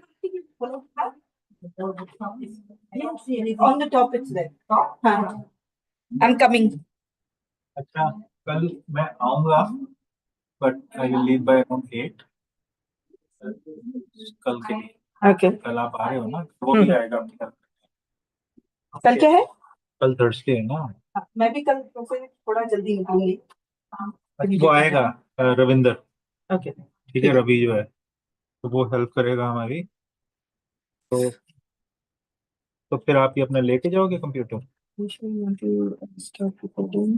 बोलो, हाँ? On the top it's there. हाँ, I'm coming. अच्छा, कल मैं आऊंगा, but I will leave by around 8. कल के लिए, Okay. कल आप आ रहे हो ना, वो भी आएगा आपके साथ। कल क्या है? कल थर्सडे है ना, मैं भी कल से थोड़ा जल्दी निकलूंगी। वो आएगा रविंदर, Okay. ठीक है, रवि जो है, तो वो हेल्प करेगा हमारी। तो फिर आप ये अपना लेके जाओगे computer? Which one you want to start recording?